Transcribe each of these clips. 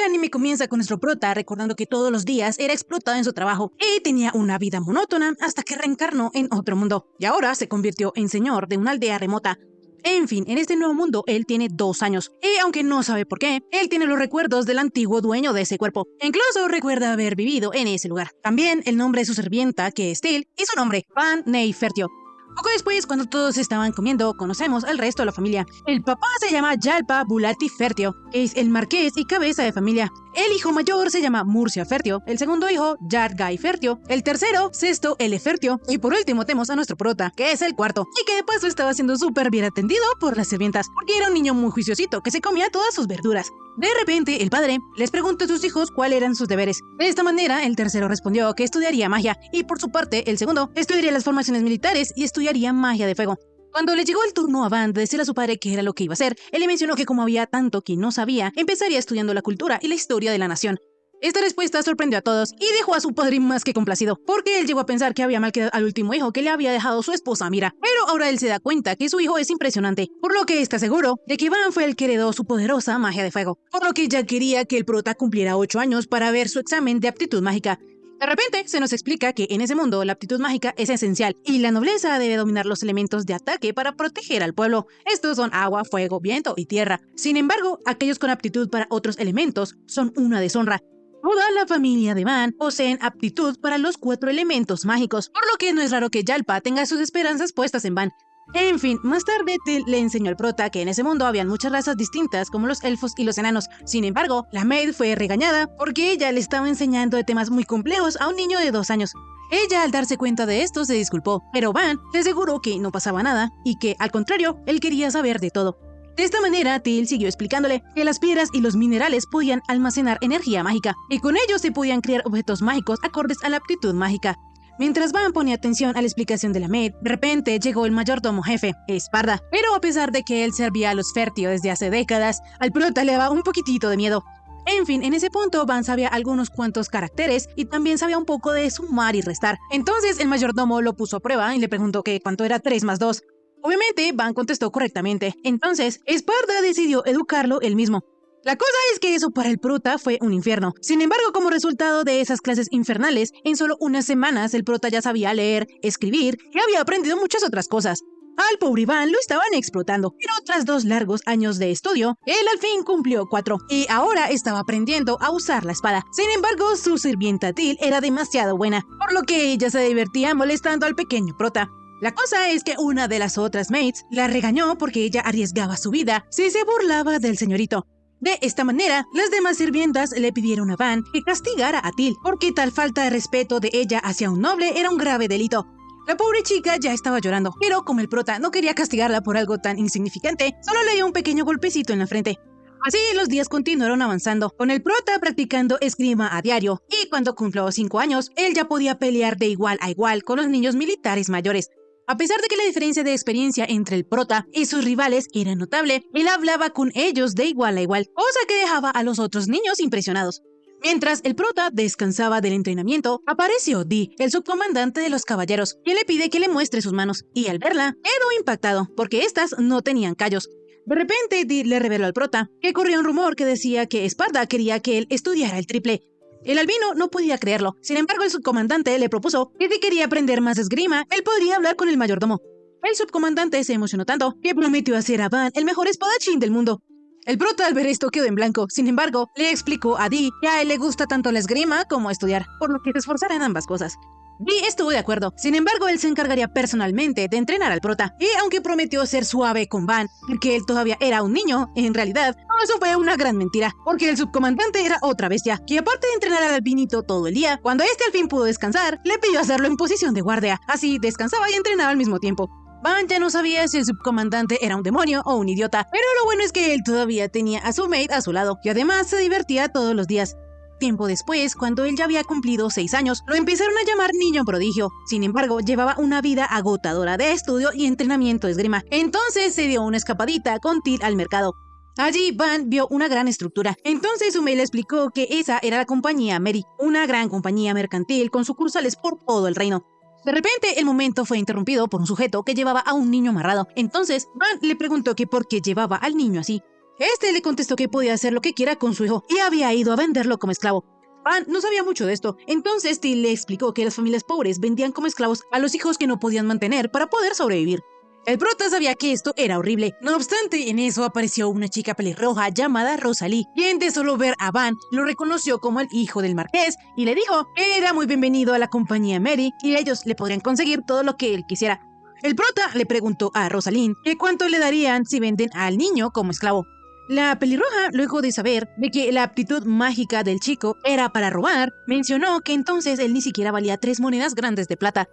El anime comienza con nuestro prota recordando que todos los días era explotado en su trabajo y tenía una vida monótona hasta que reencarnó en otro mundo y ahora se convirtió en señor de una aldea remota. En fin, en este nuevo mundo él tiene 2 años y aunque no sabe por qué, él tiene los recuerdos del antiguo dueño de ese cuerpo. Incluso recuerda haber vivido en ese lugar. También el nombre de su sirvienta, que es Till, y su nombre, Van Neifertio. Poco después, cuando todos estaban comiendo, conocemos al resto de la familia. El papá se llama Yalpa Bulati Fertio, es el marqués y cabeza de familia. El hijo mayor se llama Murcia Fertio, el segundo hijo, Yargai Fertio, el tercero, Sesto L. Fertio, y por último tenemos a nuestro prota, que es el cuarto, y que de paso estaba siendo súper bien atendido por las sirvientas, porque era un niño muy juiciosito que se comía todas sus verduras. De repente, el padre les preguntó a sus hijos cuáles eran sus deberes. De esta manera, el tercero respondió que estudiaría magia, y por su parte, el segundo estudiaría las formaciones militares y estudiaría magia de fuego. Cuando le llegó el turno a Van de decirle a su padre qué era lo que iba a hacer, él le mencionó que como había tanto que no sabía, empezaría estudiando la cultura y la historia de la nación. Esta respuesta sorprendió a todos y dejó a su padre más que complacido, porque él llegó a pensar que había mal quedado al último hijo que le había dejado su esposa Mira, pero ahora él se da cuenta que su hijo es impresionante, por lo que está seguro de que Van fue el que heredó su poderosa magia de fuego, por lo que ya quería que el prota cumpliera 8 años para ver su examen de aptitud mágica. De repente se nos explica que en ese mundo la aptitud mágica es esencial y la nobleza debe dominar los elementos de ataque para proteger al pueblo. Estos son agua, fuego, viento y tierra. Sin embargo, aquellos con aptitud para otros elementos son una deshonra. Toda la familia de Van poseen aptitud para los 4 elementos mágicos, por lo que no es raro que Yalpa tenga sus esperanzas puestas en Van. En fin, más tarde Till le enseñó al prota que en ese mundo habían muchas razas distintas como los elfos y los enanos. Sin embargo, la maid fue regañada porque ella le estaba enseñando de temas muy complejos a un niño de 2 años. Ella al darse cuenta de esto se disculpó, pero Van le aseguró que no pasaba nada y que, al contrario, él quería saber de todo. De esta manera, Till siguió explicándole que las piedras y los minerales podían almacenar energía mágica y con ellos se podían crear objetos mágicos acordes a la aptitud mágica. Mientras Van ponía atención a la explicación de la maid, de repente llegó el mayordomo jefe, Esparda. Pero a pesar de que él servía a los Fertio desde hace décadas, al prota le daba un poquitito de miedo. En fin, en ese punto Van sabía algunos cuantos caracteres y también sabía un poco de sumar y restar. Entonces el mayordomo lo puso a prueba y le preguntó que cuánto era 3 más 2. Obviamente Van contestó correctamente. Entonces Esparda decidió educarlo él mismo. La cosa es que eso para el prota fue un infierno. Sin embargo, como resultado de esas clases infernales, en solo unas semanas el prota ya sabía leer, escribir y había aprendido muchas otras cosas. Al pobre Iván lo estaban explotando, pero tras 2 largos años de estudio, él al fin cumplió 4 y ahora estaba aprendiendo a usar la espada. Sin embargo, su sirvienta Till era demasiado buena, por lo que ella se divertía molestando al pequeño prota. La cosa es que una de las otras maids la regañó porque ella arriesgaba su vida si se burlaba del señorito. De esta manera, las demás sirvientas le pidieron a Van que castigara a Till, porque tal falta de respeto de ella hacia un noble era un grave delito. La pobre chica ya estaba llorando, pero como el prota no quería castigarla por algo tan insignificante, solo le dio un pequeño golpecito en la frente. Así los días continuaron avanzando, con el prota practicando esgrima a diario, y cuando cumplió 5 años, él ya podía pelear de igual a igual con los niños militares mayores. A pesar de que la diferencia de experiencia entre el prota y sus rivales era notable, él hablaba con ellos de igual a igual, cosa que dejaba a los otros niños impresionados. Mientras el prota descansaba del entrenamiento, apareció Dee, el subcomandante de los caballeros, quien le pide que le muestre sus manos, y al verla, quedó impactado, porque estas no tenían callos. De repente, Dee le reveló al prota que corría un rumor que decía que Esparda quería que él estudiara el triple. El albino no podía creerlo, sin embargo el subcomandante le propuso que si quería aprender más esgrima, él podría hablar con el mayordomo. El subcomandante se emocionó tanto que prometió hacer a Van el mejor espadachín del mundo. El prota al ver esto quedó en blanco, sin embargo, le explicó a Dee que a él le gusta tanto la esgrima como estudiar, por lo que se esforzara en ambas cosas. Dee estuvo de acuerdo, sin embargo él se encargaría personalmente de entrenar al prota, y aunque prometió ser suave con Van, porque él todavía era un niño, en realidad, todo eso fue una gran mentira, porque el subcomandante era otra bestia, que aparte de entrenar al albinito todo el día, cuando este al fin pudo descansar, le pidió hacerlo en posición de guardia, así descansaba y entrenaba al mismo tiempo. Van ya no sabía si el subcomandante era un demonio o un idiota, pero lo bueno es que él todavía tenía a su maid a su lado, y además se divertía todos los días. Tiempo después, cuando él ya había cumplido 6 años, lo empezaron a llamar niño prodigio. Sin embargo, llevaba una vida agotadora de estudio y entrenamiento de esgrima. Entonces se dio una escapadita con Till al mercado. Allí Van vio una gran estructura. Entonces su maid le explicó que esa era la compañía Mary, una gran compañía mercantil con sucursales por todo el reino. De repente, el momento fue interrumpido por un sujeto que llevaba a un niño amarrado. Entonces, Van le preguntó que por qué llevaba al niño así. Este le contestó que podía hacer lo que quiera con su hijo y había ido a venderlo como esclavo. Van no sabía mucho de esto, entonces Till le explicó que las familias pobres vendían como esclavos a los hijos que no podían mantener para poder sobrevivir. El prota sabía que esto era horrible. No obstante, en eso apareció una chica pelirroja llamada Rosalie, quien de solo ver a Van lo reconoció como el hijo del marqués y le dijo que era muy bienvenido a la compañía Mary y ellos le podrían conseguir todo lo que él quisiera. El prota le preguntó a Rosalind que cuánto le darían si venden al niño como esclavo. La pelirroja, luego de saber de que la aptitud mágica del chico era para robar, mencionó que entonces él ni siquiera valía 3 monedas grandes de plata.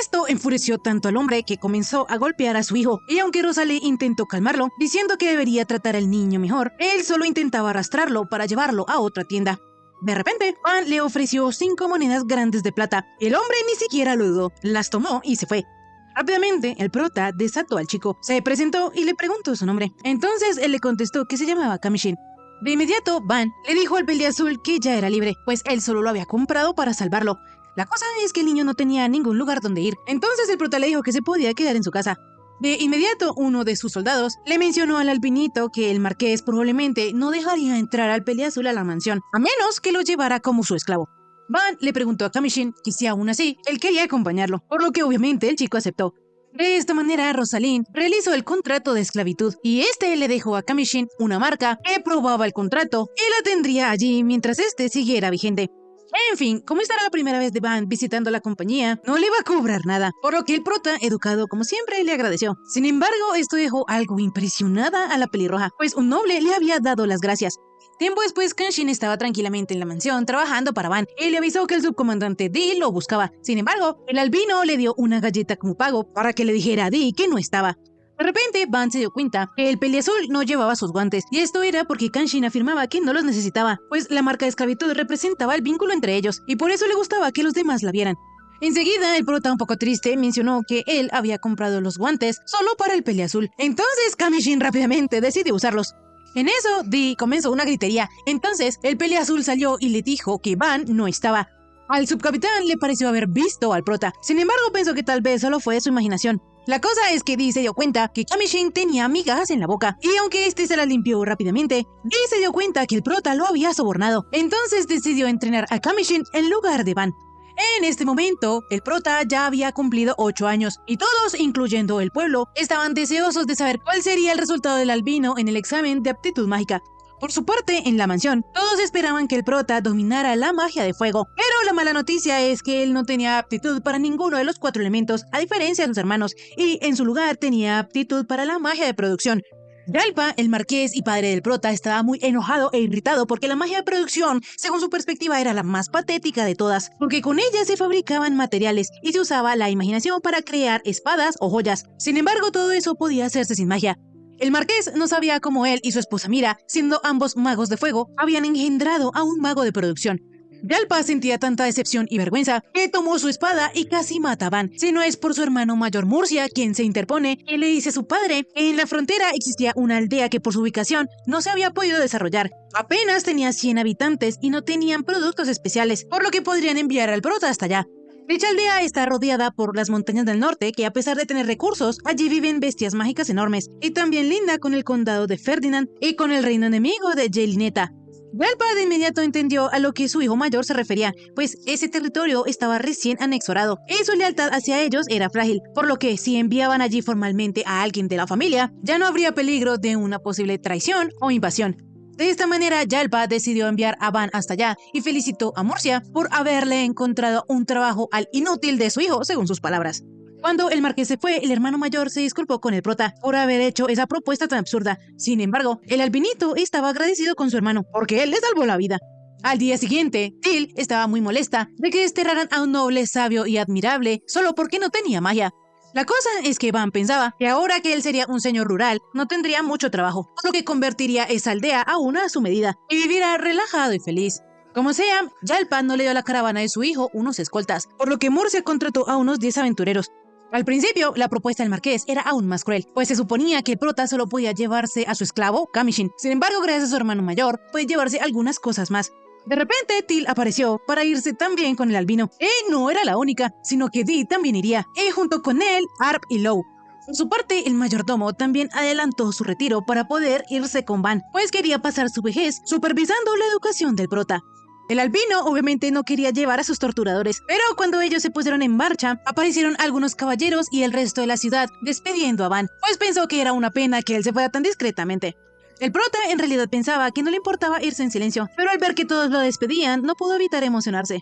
Esto enfureció tanto al hombre que comenzó a golpear a su hijo, y aunque Rosalie intentó calmarlo, diciendo que debería tratar al niño mejor, él solo intentaba arrastrarlo para llevarlo a otra tienda. De repente, Van le ofreció 5 monedas grandes de plata. El hombre ni siquiera lo dudó, las tomó y se fue. Rápidamente, el prota desató al chico, se presentó y le preguntó su nombre. Entonces él le contestó que se llamaba Kamishin. De inmediato, Van le dijo al peliazul que ya era libre, pues él solo lo había comprado para salvarlo. La cosa es que el niño no tenía ningún lugar donde ir, entonces el prota le dijo que se podía quedar en su casa. De inmediato, uno de sus soldados le mencionó al albinito que el marqués probablemente no dejaría entrar al peliazul a la mansión, a menos que lo llevara como su esclavo. Van le preguntó a Kamishin que si aún así él quería acompañarlo, por lo que obviamente el chico aceptó. De esta manera, Rosalind realizó el contrato de esclavitud y este le dejó a Kamishin una marca que probaba el contrato y la tendría allí mientras este siguiera vigente. En fin, como esta era la primera vez de Van visitando la compañía, no le iba a cobrar nada, por lo que el prota, educado como siempre, le agradeció. Sin embargo, esto dejó algo impresionada a la pelirroja, pues un noble le había dado las gracias. Tiempo después, Kenshin estaba tranquilamente en la mansión trabajando para Van y le avisó que el subcomandante Dee lo buscaba. Sin embargo, el albino le dio una galleta como pago para que le dijera a Dee que no estaba. De repente, Van se dio cuenta que el peliazul no llevaba sus guantes, y esto era porque Kenshin afirmaba que no los necesitaba, pues la marca de esclavitud representaba el vínculo entre ellos, y por eso le gustaba que los demás la vieran. Enseguida, el prota, un poco triste, mencionó que él había comprado los guantes solo para el peliazul. Entonces, Kamishin rápidamente decidió usarlos. En eso, Dee comenzó una gritería. Entonces, el peliazul salió y le dijo que Van no estaba. Al subcapitán le pareció haber visto al prota. Sin embargo, pensó que tal vez solo fue su imaginación. La cosa es que Dee se dio cuenta que Kamishin tenía migajas en la boca, y aunque este se las limpió rápidamente, Dee se dio cuenta que el prota lo había sobornado. Entonces decidió entrenar a Kamishin en lugar de Van. En este momento, el prota ya había cumplido 8 años, y todos, incluyendo el pueblo, estaban deseosos de saber cuál sería el resultado del albino en el examen de aptitud mágica. Por su parte, en la mansión, todos esperaban que el prota dominara la magia de fuego, pero la mala noticia es que él no tenía aptitud para ninguno de los 4 elementos, a diferencia de sus hermanos, y en su lugar tenía aptitud para la magia de producción. Yalpa, el marqués y padre del prota, estaba muy enojado e irritado porque la magia de producción, según su perspectiva, era la más patética de todas, porque con ella se fabricaban materiales y se usaba la imaginación para crear espadas o joyas. Sin embargo, todo eso podía hacerse sin magia. El marqués no sabía cómo él y su esposa Mira, siendo ambos magos de fuego, habían engendrado a un mago de producción. Yalpa sentía tanta decepción y vergüenza que tomó su espada y casi mata a Van, si no es por su hermano mayor Murcia, quien se interpone y le dice a su padre que en la frontera existía una aldea que por su ubicación no se había podido desarrollar. Apenas tenía 100 habitantes y no tenían productos especiales, por lo que podrían enviar al prota hasta allá. Dicha aldea está rodeada por las montañas del norte, que a pesar de tener recursos, allí viven bestias mágicas enormes, y también linda con el condado de Ferdinand y con el reino enemigo de Jelineta. Yalpa de inmediato entendió a lo que su hijo mayor se refería, pues ese territorio estaba recién anexorado y su lealtad hacia ellos era frágil, por lo que si enviaban allí formalmente a alguien de la familia, ya no habría peligro de una posible traición o invasión. De esta manera, Yalpa decidió enviar a Van hasta allá y felicitó a Murcia por haberle encontrado un trabajo al inútil de su hijo, según sus palabras. Cuando el marqués se fue, el hermano mayor se disculpó con el prota por haber hecho esa propuesta tan absurda. Sin embargo, el albinito estaba agradecido con su hermano, porque él le salvó la vida. Al día siguiente, Till estaba muy molesta de que desterraran a un noble sabio y admirable solo porque no tenía magia. La cosa es que Van pensaba que ahora que él sería un señor rural, no tendría mucho trabajo, por lo que convertiría esa aldea a una a su medida y viviera relajado y feliz. Como sea, Yalpa no le dio a la caravana de su hijo unos escoltas, por lo que Murcia contrató a unos 10 aventureros. Al principio, la propuesta del marqués era aún más cruel, pues se suponía que el prota solo podía llevarse a su esclavo, Kamishin. Sin embargo, gracias a su hermano mayor, puede llevarse algunas cosas más. De repente, Till apareció para irse también con el albino. No era la única, sino que Dee también iría, y junto con él, Arp y Low. Por su parte, el mayordomo también adelantó su retiro para poder irse con Van, pues quería pasar su vejez supervisando la educación del prota. El albino obviamente no quería llevar a sus torturadores, pero cuando ellos se pusieron en marcha, aparecieron algunos caballeros y el resto de la ciudad despidiendo a Van, pues pensó que era una pena que él se fuera tan discretamente. El prota en realidad pensaba que no le importaba irse en silencio, pero al ver que todos lo despedían, no pudo evitar emocionarse.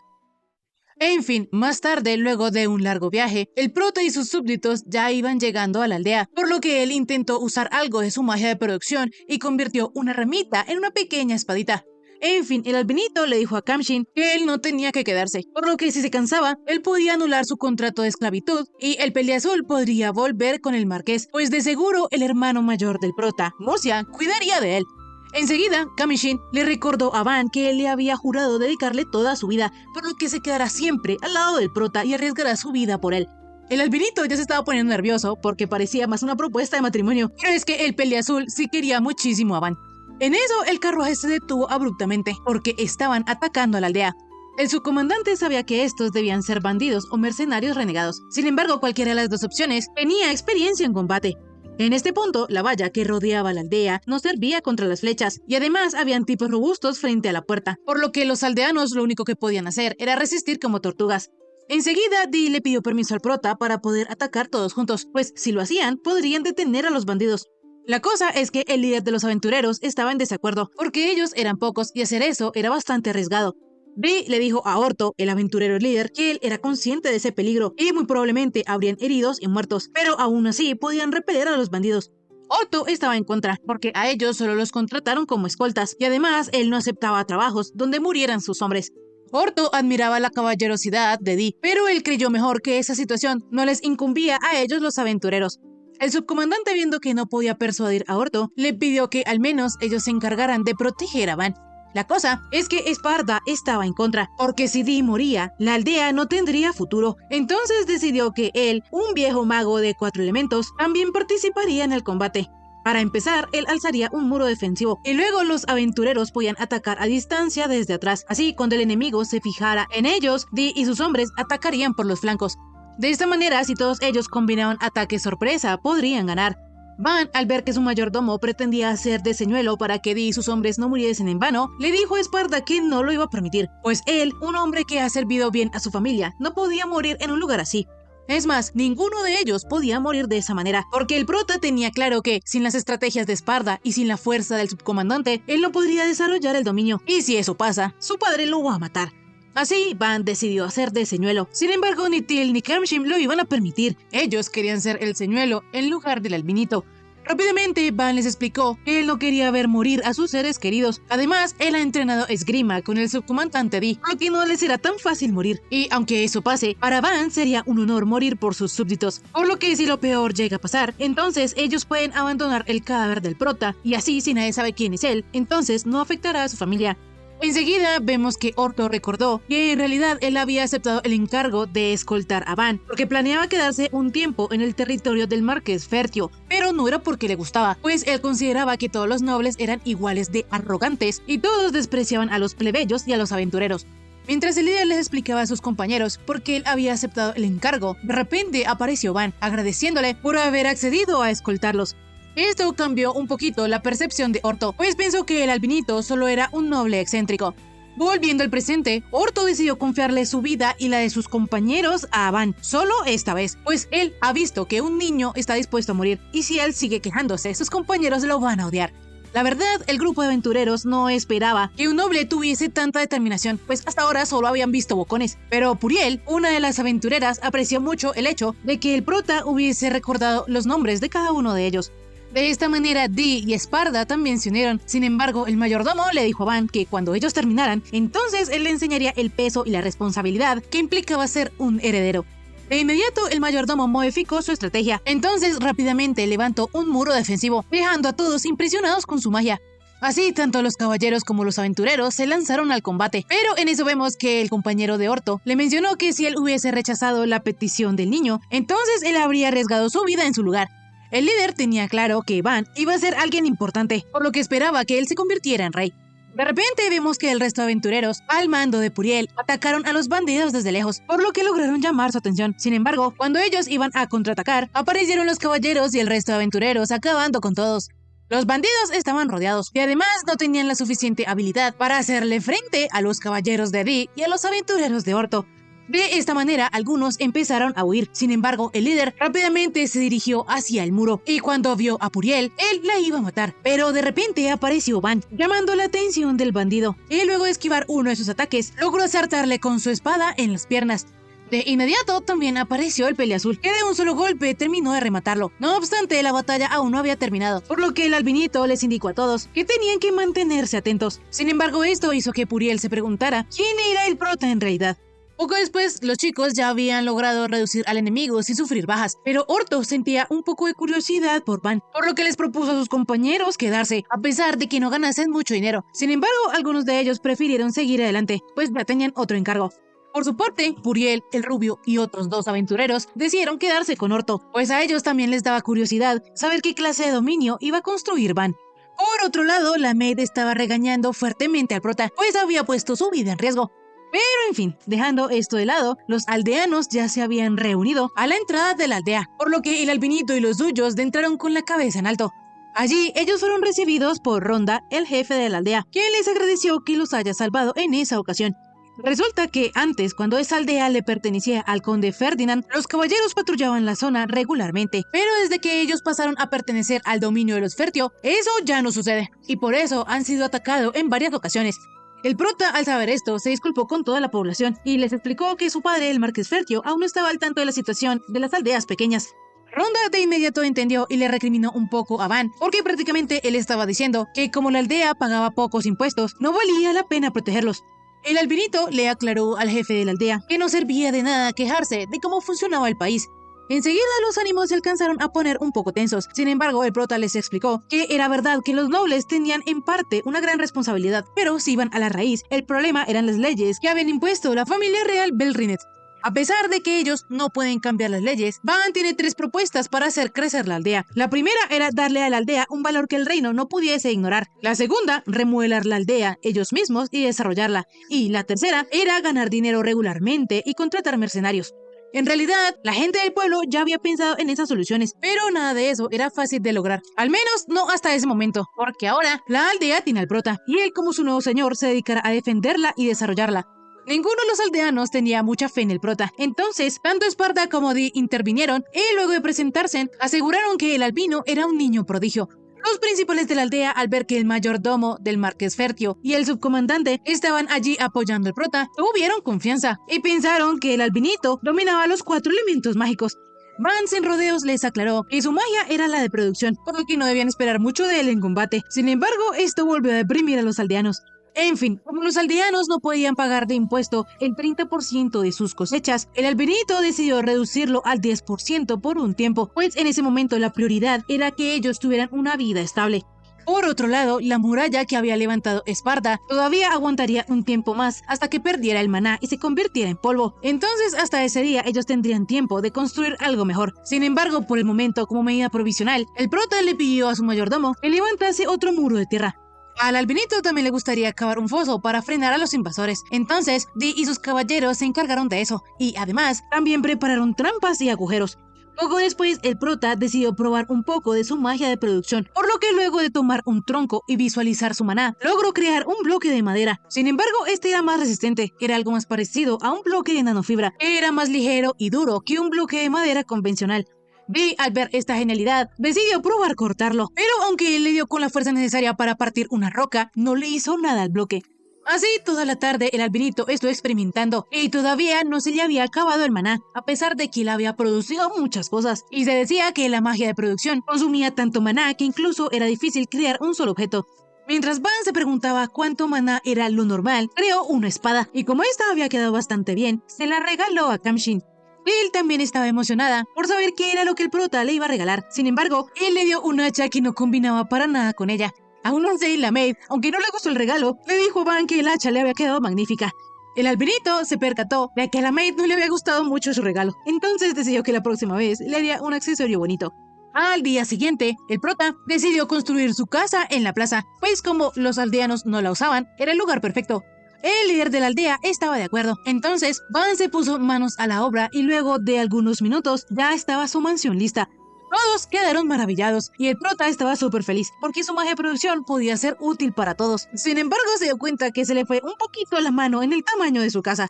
En fin, más tarde, luego de un largo viaje, el prota y sus súbditos ya iban llegando a la aldea, por lo que él intentó usar algo de su magia de producción y convirtió una ramita en una pequeña espadita. En fin, el albinito le dijo a Kamshin que él no tenía que quedarse, por lo que si se cansaba, él podía anular su contrato de esclavitud y el peliazul podría volver con el marqués, pues de seguro el hermano mayor del prota, Murcia, cuidaría de él. Enseguida, Kamshin le recordó a Van que él le había jurado dedicarle toda su vida, por lo que se quedará siempre al lado del prota y arriesgará su vida por él. El albinito ya se estaba poniendo nervioso porque parecía más una propuesta de matrimonio, pero es que el peliazul sí quería muchísimo a Van. En eso, el carruaje se detuvo abruptamente porque estaban atacando a la aldea. El subcomandante sabía que estos debían ser bandidos o mercenarios renegados. Sin embargo, cualquiera de las dos opciones tenía experiencia en combate. En este punto, la valla que rodeaba la aldea no servía contra las flechas, y además habían tipos robustos frente a la puerta, por lo que los aldeanos lo único que podían hacer era resistir como tortugas. Enseguida, Dee le pidió permiso al prota para poder atacar todos juntos, pues si lo hacían, podrían detener a los bandidos. La cosa es que el líder de los aventureros estaba en desacuerdo, porque ellos eran pocos y hacer eso era bastante arriesgado. Dee le dijo a Orto, el aventurero líder, que él era consciente de ese peligro y muy probablemente habrían heridos y muertos, pero aún así podían repeler a los bandidos. Orto estaba en contra, porque a ellos solo los contrataron como escoltas, y además él no aceptaba trabajos donde murieran sus hombres. Orto admiraba la caballerosidad de Dee, pero él creyó mejor que esa situación no les incumbía a ellos los aventureros. El subcomandante, viendo que no podía persuadir a Orto, le pidió que al menos ellos se encargaran de proteger a Van. La cosa es que Esparda estaba en contra, porque si Dee moría, la aldea no tendría futuro. Entonces decidió que él, un viejo mago de 4 elementos, también participaría en el combate. Para empezar, él alzaría un muro defensivo, y luego los aventureros podían atacar a distancia desde atrás. Así, cuando el enemigo se fijara en ellos, Dee y sus hombres atacarían por los flancos. De esta manera, si todos ellos combinaban ataque sorpresa, podrían ganar. Van, al ver que su mayordomo pretendía hacer de señuelo para que Dee y sus hombres no muriesen en vano, le dijo a Esparda que no lo iba a permitir, pues él, un hombre que ha servido bien a su familia, no podía morir en un lugar así. Es más, ninguno de ellos podía morir de esa manera, porque el prota tenía claro que, sin las estrategias de Esparda y sin la fuerza del subcomandante, él no podría desarrollar el dominio, y si eso pasa, su padre lo va a matar. Así, Van decidió hacer de señuelo. Sin embargo, ni Teal ni Kamshin lo iban a permitir. Ellos querían ser el señuelo en lugar del albinito. Rápidamente, Van les explicó que él no quería ver morir a sus seres queridos. Además, él ha entrenado esgrima con el subcomandante Dee, por lo que no les será tan fácil morir. Y aunque eso pase, para Van sería un honor morir por sus súbditos. Por lo que si lo peor llega a pasar, entonces ellos pueden abandonar el cadáver del prota, y así si nadie sabe quién es él, entonces no afectará a su familia. Enseguida vemos que Orto recordó que en realidad él había aceptado el encargo de escoltar a Van, porque planeaba quedarse un tiempo en el territorio del marqués Fertio, pero no era porque le gustaba, pues él consideraba que todos los nobles eran iguales de arrogantes y todos despreciaban a los plebeyos y a los aventureros. Mientras el líder les explicaba a sus compañeros por qué él había aceptado el encargo, de repente apareció Van, agradeciéndole por haber accedido a escoltarlos. Esto cambió un poquito la percepción de Orto, pues pensó que el albinito solo era un noble excéntrico. Volviendo al presente, Orto decidió confiarle su vida y la de sus compañeros a Van, solo esta vez, pues él ha visto que un niño está dispuesto a morir, y si él sigue quejándose, sus compañeros lo van a odiar. La verdad, el grupo de aventureros no esperaba que un noble tuviese tanta determinación, pues hasta ahora solo habían visto bocones. Pero Puriel, una de las aventureras, apreció mucho el hecho de que el prota hubiese recordado los nombres de cada uno de ellos. De esta manera, Dee y Esparda también se unieron. Sin embargo, el mayordomo le dijo a Van que cuando ellos terminaran, entonces él le enseñaría el peso y la responsabilidad que implicaba ser un heredero. De inmediato, el mayordomo modificó su estrategia. Entonces, rápidamente levantó un muro defensivo, dejando a todos impresionados con su magia. Así, tanto los caballeros como los aventureros se lanzaron al combate. Pero en eso vemos que el compañero de Orto le mencionó que si él hubiese rechazado la petición del niño, entonces él habría arriesgado su vida en su lugar. El líder tenía claro que Van iba a ser alguien importante, por lo que esperaba que él se convirtiera en rey. De repente vemos que el resto de aventureros, al mando de Puriel, atacaron a los bandidos desde lejos, por lo que lograron llamar su atención. Sin embargo, cuando ellos iban a contraatacar, aparecieron los caballeros y el resto de aventureros acabando con todos. Los bandidos estaban rodeados y además no tenían la suficiente habilidad para hacerle frente a los caballeros de Dee y a los aventureros de Orto. De esta manera, algunos empezaron a huir. Sin embargo, el líder rápidamente se dirigió hacia el muro y cuando vio a Puriel, él la iba a matar. Pero de repente apareció Van, llamando la atención del bandido. Y luego de esquivar uno de sus ataques, logró acertarle con su espada en las piernas. De inmediato también apareció el peleazul, que de un solo golpe terminó de rematarlo. No obstante, la batalla aún no había terminado, por lo que el albinito les indicó a todos que tenían que mantenerse atentos. Sin embargo, esto hizo que Puriel se preguntara quién era el prota en realidad. Poco después, los chicos ya habían logrado reducir al enemigo sin sufrir bajas, pero Orto sentía un poco de curiosidad por Van, por lo que les propuso a sus compañeros quedarse, a pesar de que no ganasen mucho dinero. Sin embargo, algunos de ellos prefirieron seguir adelante, pues ya tenían otro encargo. Por su parte, Puriel, el rubio y otros 2 aventureros decidieron quedarse con Orto, pues a ellos también les daba curiosidad saber qué clase de dominio iba a construir Van. Por otro lado, la maid estaba regañando fuertemente al prota, pues había puesto su vida en riesgo. Pero en fin, dejando esto de lado, los aldeanos ya se habían reunido a la entrada de la aldea, por lo que el albinito y los suyos entraron con la cabeza en alto. Allí, ellos fueron recibidos por Ronda, el jefe de la aldea, quien les agradeció que los haya salvado en esa ocasión. Resulta que antes, cuando esa aldea le pertenecía al conde Ferdinand, los caballeros patrullaban la zona regularmente, pero desde que ellos pasaron a pertenecer al dominio de los Fertio, eso ya no sucede, y por eso han sido atacados en varias ocasiones. El prota, al saber esto, se disculpó con toda la población y les explicó que su padre, el marqués Fertio, aún no estaba al tanto de la situación de las aldeas pequeñas. Ronda de inmediato entendió y le recriminó un poco a Van, porque prácticamente él estaba diciendo que como la aldea pagaba pocos impuestos, no valía la pena protegerlos. El albinito le aclaró al jefe de la aldea que no servía de nada quejarse de cómo funcionaba el país. Enseguida los ánimos se alcanzaron a poner un poco tensos. Sin embargo, el prota les explicó que era verdad que los nobles tenían en parte una gran responsabilidad, pero si iban a la raíz, el problema eran las leyes que habían impuesto la familia real Belrinet. A pesar de que ellos no pueden cambiar las leyes, Van tiene 3 propuestas para hacer crecer la aldea. La primera era darle a la aldea un valor que el reino no pudiese ignorar. La segunda, remodelar la aldea ellos mismos y desarrollarla. Y la tercera era ganar dinero regularmente y contratar mercenarios. En realidad, la gente del pueblo ya había pensado en esas soluciones, pero nada de eso era fácil de lograr. Al menos no hasta ese momento, porque ahora la aldea tiene al prota, y él como su nuevo señor se dedicará a defenderla y desarrollarla. Ninguno de los aldeanos tenía mucha fe en el prota, entonces tanto Esparta como Dee intervinieron y luego de presentarse, aseguraron que el albino era un niño prodigio. Los principales de la aldea, al ver que el mayordomo del marqués Fertio y el subcomandante estaban allí apoyando al prota, tuvieron confianza y pensaron que el albinito dominaba los 4 elementos mágicos. Van sin rodeos les aclaró que su magia era la de producción, por lo que no debían esperar mucho de él en combate. Sin embargo, esto volvió a deprimir a los aldeanos. En fin, como los aldeanos no podían pagar de impuesto el 30% de sus cosechas, el albinito decidió reducirlo al 10% por un tiempo, pues en ese momento la prioridad era que ellos tuvieran una vida estable. Por otro lado, la muralla que había levantado Esparta todavía aguantaría un tiempo más hasta que perdiera el maná y se convirtiera en polvo. Entonces, hasta ese día ellos tendrían tiempo de construir algo mejor. Sin embargo, por el momento, como medida provisional, el prota le pidió a su mayordomo que levantase otro muro de tierra. Al albinito también le gustaría cavar un foso para frenar a los invasores. Entonces, Dee y sus caballeros se encargaron de eso, y además, también prepararon trampas y agujeros. Poco después, el prota decidió probar un poco de su magia de producción, por lo que luego de tomar un tronco y visualizar su maná, logró crear un bloque de madera. Sin embargo, este era más resistente, era algo más parecido a un bloque de nanofibra, era más ligero y duro que un bloque de madera convencional. Dee, al ver esta genialidad, decidió probar cortarlo, pero aunque él le dio con la fuerza necesaria para partir una roca, no le hizo nada al bloque. Así, toda la tarde el albinito estuvo experimentando y todavía no se le había acabado el maná, a pesar de que él había producido muchas cosas. Y se decía que la magia de producción consumía tanto maná que incluso era difícil crear un solo objeto. Mientras Van se preguntaba cuánto maná era lo normal, creó una espada, y como esta había quedado bastante bien, se la regaló a Kamshin. Él también estaba emocionada por saber qué era lo que el prota le iba a regalar. Sin embargo, él le dio un hacha que no combinaba para nada con ella. Aún así, la maid, aunque no le gustó el regalo, le dijo a Van que el hacha le había quedado magnífica. El albinito se percató de que a la maid no le había gustado mucho su regalo, entonces decidió que la próxima vez le haría un accesorio bonito. Al día siguiente, el prota decidió construir su casa en la plaza, pues como los aldeanos no la usaban, era el lugar perfecto. El líder de la aldea estaba de acuerdo. Entonces, Van se puso manos a la obra y luego de algunos minutos ya estaba su mansión lista. Todos quedaron maravillados y el prota estaba súper feliz porque su magia de producción podía ser útil para todos. Sin embargo, se dio cuenta que se le fue un poquito la mano en el tamaño de su casa.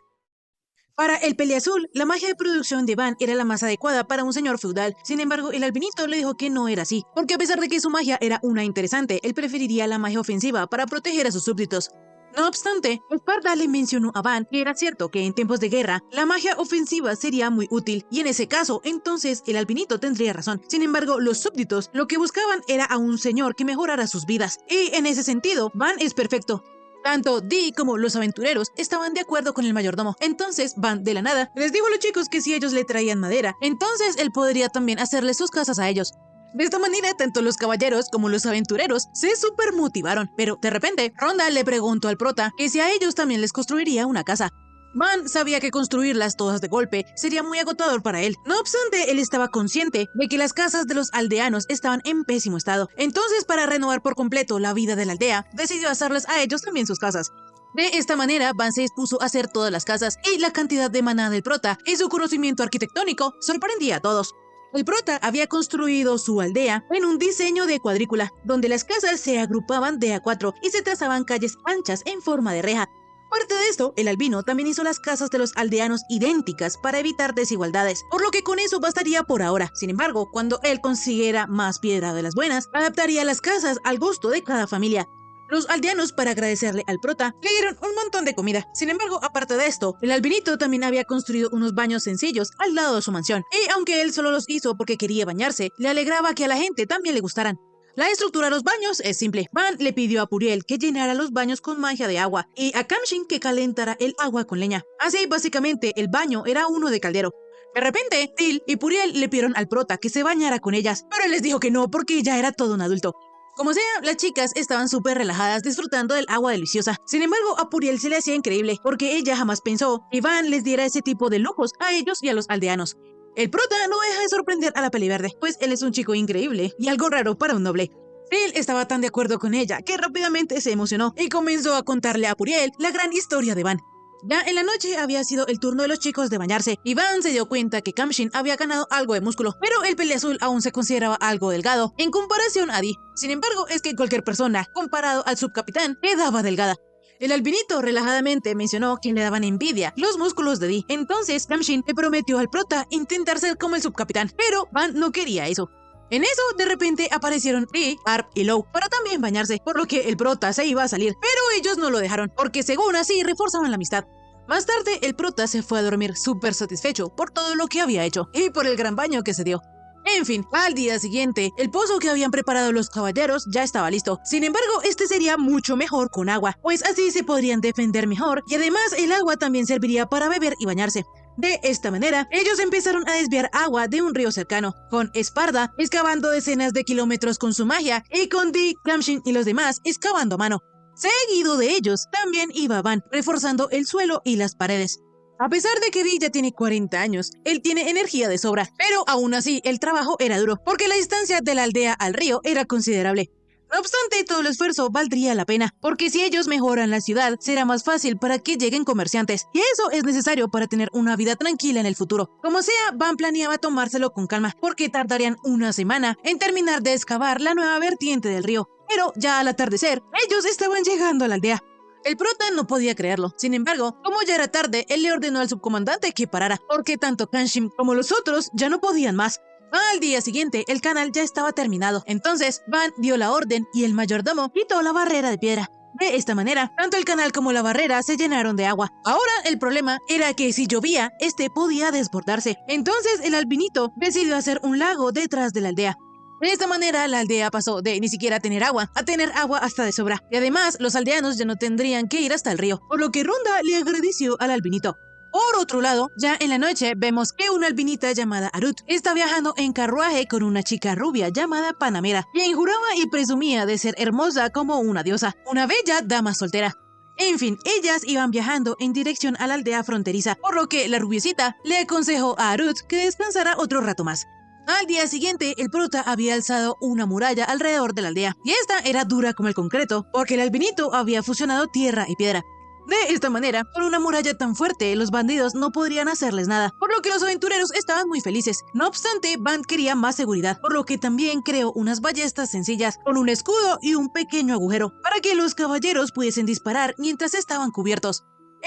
Para el peleazul, la magia de producción de Van era la más adecuada para un señor feudal. Sin embargo, el albinito le dijo que no era así, porque a pesar de que su magia era una interesante, él preferiría la magia ofensiva para proteger a sus súbditos. No obstante, Esparda le mencionó a Van que era cierto que en tiempos de guerra, la magia ofensiva sería muy útil, y en ese caso, entonces el albinito tendría razón. Sin embargo, los súbditos lo que buscaban era a un señor que mejorara sus vidas, y en ese sentido, Van es perfecto. Tanto Dee como los aventureros estaban de acuerdo con el mayordomo. Entonces Van, de la nada, les dijo a los chicos que si ellos le traían madera, entonces él podría también hacerles sus casas a ellos. De esta manera, tanto los caballeros como los aventureros se super motivaron, pero de repente, Ronda le preguntó al prota que si a ellos también les construiría una casa. Van sabía que construirlas todas de golpe sería muy agotador para él. No obstante, él estaba consciente de que las casas de los aldeanos estaban en pésimo estado. Entonces, para renovar por completo la vida de la aldea, decidió hacerles a ellos también sus casas. De esta manera, Van se dispuso a hacer todas las casas, y la cantidad de maná del prota y su conocimiento arquitectónico sorprendía a todos. El prota había construido su aldea en un diseño de cuadrícula, donde las casas se agrupaban de a 4 y se trazaban calles anchas en forma de reja. Aparte de esto, el albino también hizo las casas de los aldeanos idénticas para evitar desigualdades, por lo que con eso bastaría por ahora. Sin embargo, cuando él consiguiera más piedra de las buenas, adaptaría las casas al gusto de cada familia. Los aldeanos, para agradecerle al prota, le dieron un montón de comida. Sin embargo, aparte de esto, el albinito también había construido unos baños sencillos al lado de su mansión, y aunque él solo los hizo porque quería bañarse, le alegraba que a la gente también le gustaran. La estructura de los baños es simple. Van le pidió a Puriel que llenara los baños con magia de agua y a Kamshin que calentara el agua con leña. Así, básicamente, el baño era uno de caldero. De repente, Til y Puriel le pidieron al prota que se bañara con ellas, pero él les dijo que no porque ya era todo un adulto. Como sea, las chicas estaban súper relajadas disfrutando del agua deliciosa. Sin embargo, a Puriel se le hacía increíble porque ella jamás pensó que Van les diera ese tipo de lujos a ellos y a los aldeanos. El prota no deja de sorprender a la peliverde, pues él es un chico increíble y algo raro para un noble. Él estaba tan de acuerdo con ella que rápidamente se emocionó y comenzó a contarle a Puriel la gran historia de Van. Ya en la noche había sido el turno de los chicos de bañarse y Van se dio cuenta que Kamshin había ganado algo de músculo, pero el peleazul aún se consideraba algo delgado en comparación a Dee. Sin embargo, es que cualquier persona, comparado al subcapitán, quedaba delgada. El albinito relajadamente mencionó que le daban envidia los músculos de Dee. Entonces, Kamshin le prometió al prota intentar ser como el subcapitán, pero Van no quería eso. En eso, de repente aparecieron Dee, Arp y Low para también bañarse, por lo que el prota se iba a salir, pero ellos no lo dejaron, porque según así reforzaban la amistad. Más tarde, el prota se fue a dormir súper satisfecho por todo lo que había hecho y por el gran baño que se dio. En fin, al día siguiente, el pozo que habían preparado los caballeros ya estaba listo. Sin embargo, este sería mucho mejor con agua, pues así se podrían defender mejor y además el agua también serviría para beber y bañarse. De esta manera, ellos empezaron a desviar agua de un río cercano, con Esparda excavando decenas de kilómetros con su magia y con Dee, Kamshin y los demás excavando a mano. Seguido de ellos, también iba Van, reforzando el suelo y las paredes. A pesar de que Dee ya tiene 40 años, él tiene energía de sobra, pero aún así el trabajo era duro, porque la distancia de la aldea al río era considerable. No obstante, todo el esfuerzo valdría la pena, porque si ellos mejoran la ciudad, será más fácil para que lleguen comerciantes, y eso es necesario para tener una vida tranquila en el futuro. Como sea, Van planeaba tomárselo con calma, porque tardarían una semana en terminar de excavar la nueva vertiente del río, pero ya al atardecer, ellos estaban llegando a la aldea. El prota no podía creerlo. Sin embargo, como ya era tarde, él le ordenó al subcomandante que parara, porque tanto Kamshin como los otros ya no podían más. Al día siguiente, el canal ya estaba terminado. Entonces, Van dio la orden y el mayordomo quitó la barrera de piedra. De esta manera, tanto el canal como la barrera se llenaron de agua. Ahora, el problema era que si llovía, este podía desbordarse. Entonces, el albinito decidió hacer un lago detrás de la aldea. De esta manera, la aldea pasó de ni siquiera tener agua a tener agua hasta de sobra. Y además, los aldeanos ya no tendrían que ir hasta el río, por lo que Ronda le agradeció al albinito. Por otro lado, ya en la noche vemos que una albinita llamada Arut está viajando en carruaje con una chica rubia llamada Panamera, quien juraba y presumía de ser hermosa como una diosa, una bella dama soltera. En fin, ellas iban viajando en dirección a la aldea fronteriza, por lo que la rubiecita le aconsejó a Arut que descansara otro rato más. Al día siguiente, el prota había alzado una muralla alrededor de la aldea, y esta era dura como el concreto, porque el albinito había fusionado tierra y piedra. De esta manera, con una muralla tan fuerte, los bandidos no podrían hacerles nada, por lo que los aventureros estaban muy felices. No obstante, Van quería más seguridad, por lo que también creó unas ballestas sencillas, con un escudo y un pequeño agujero, para que los caballeros pudiesen disparar mientras estaban cubiertos.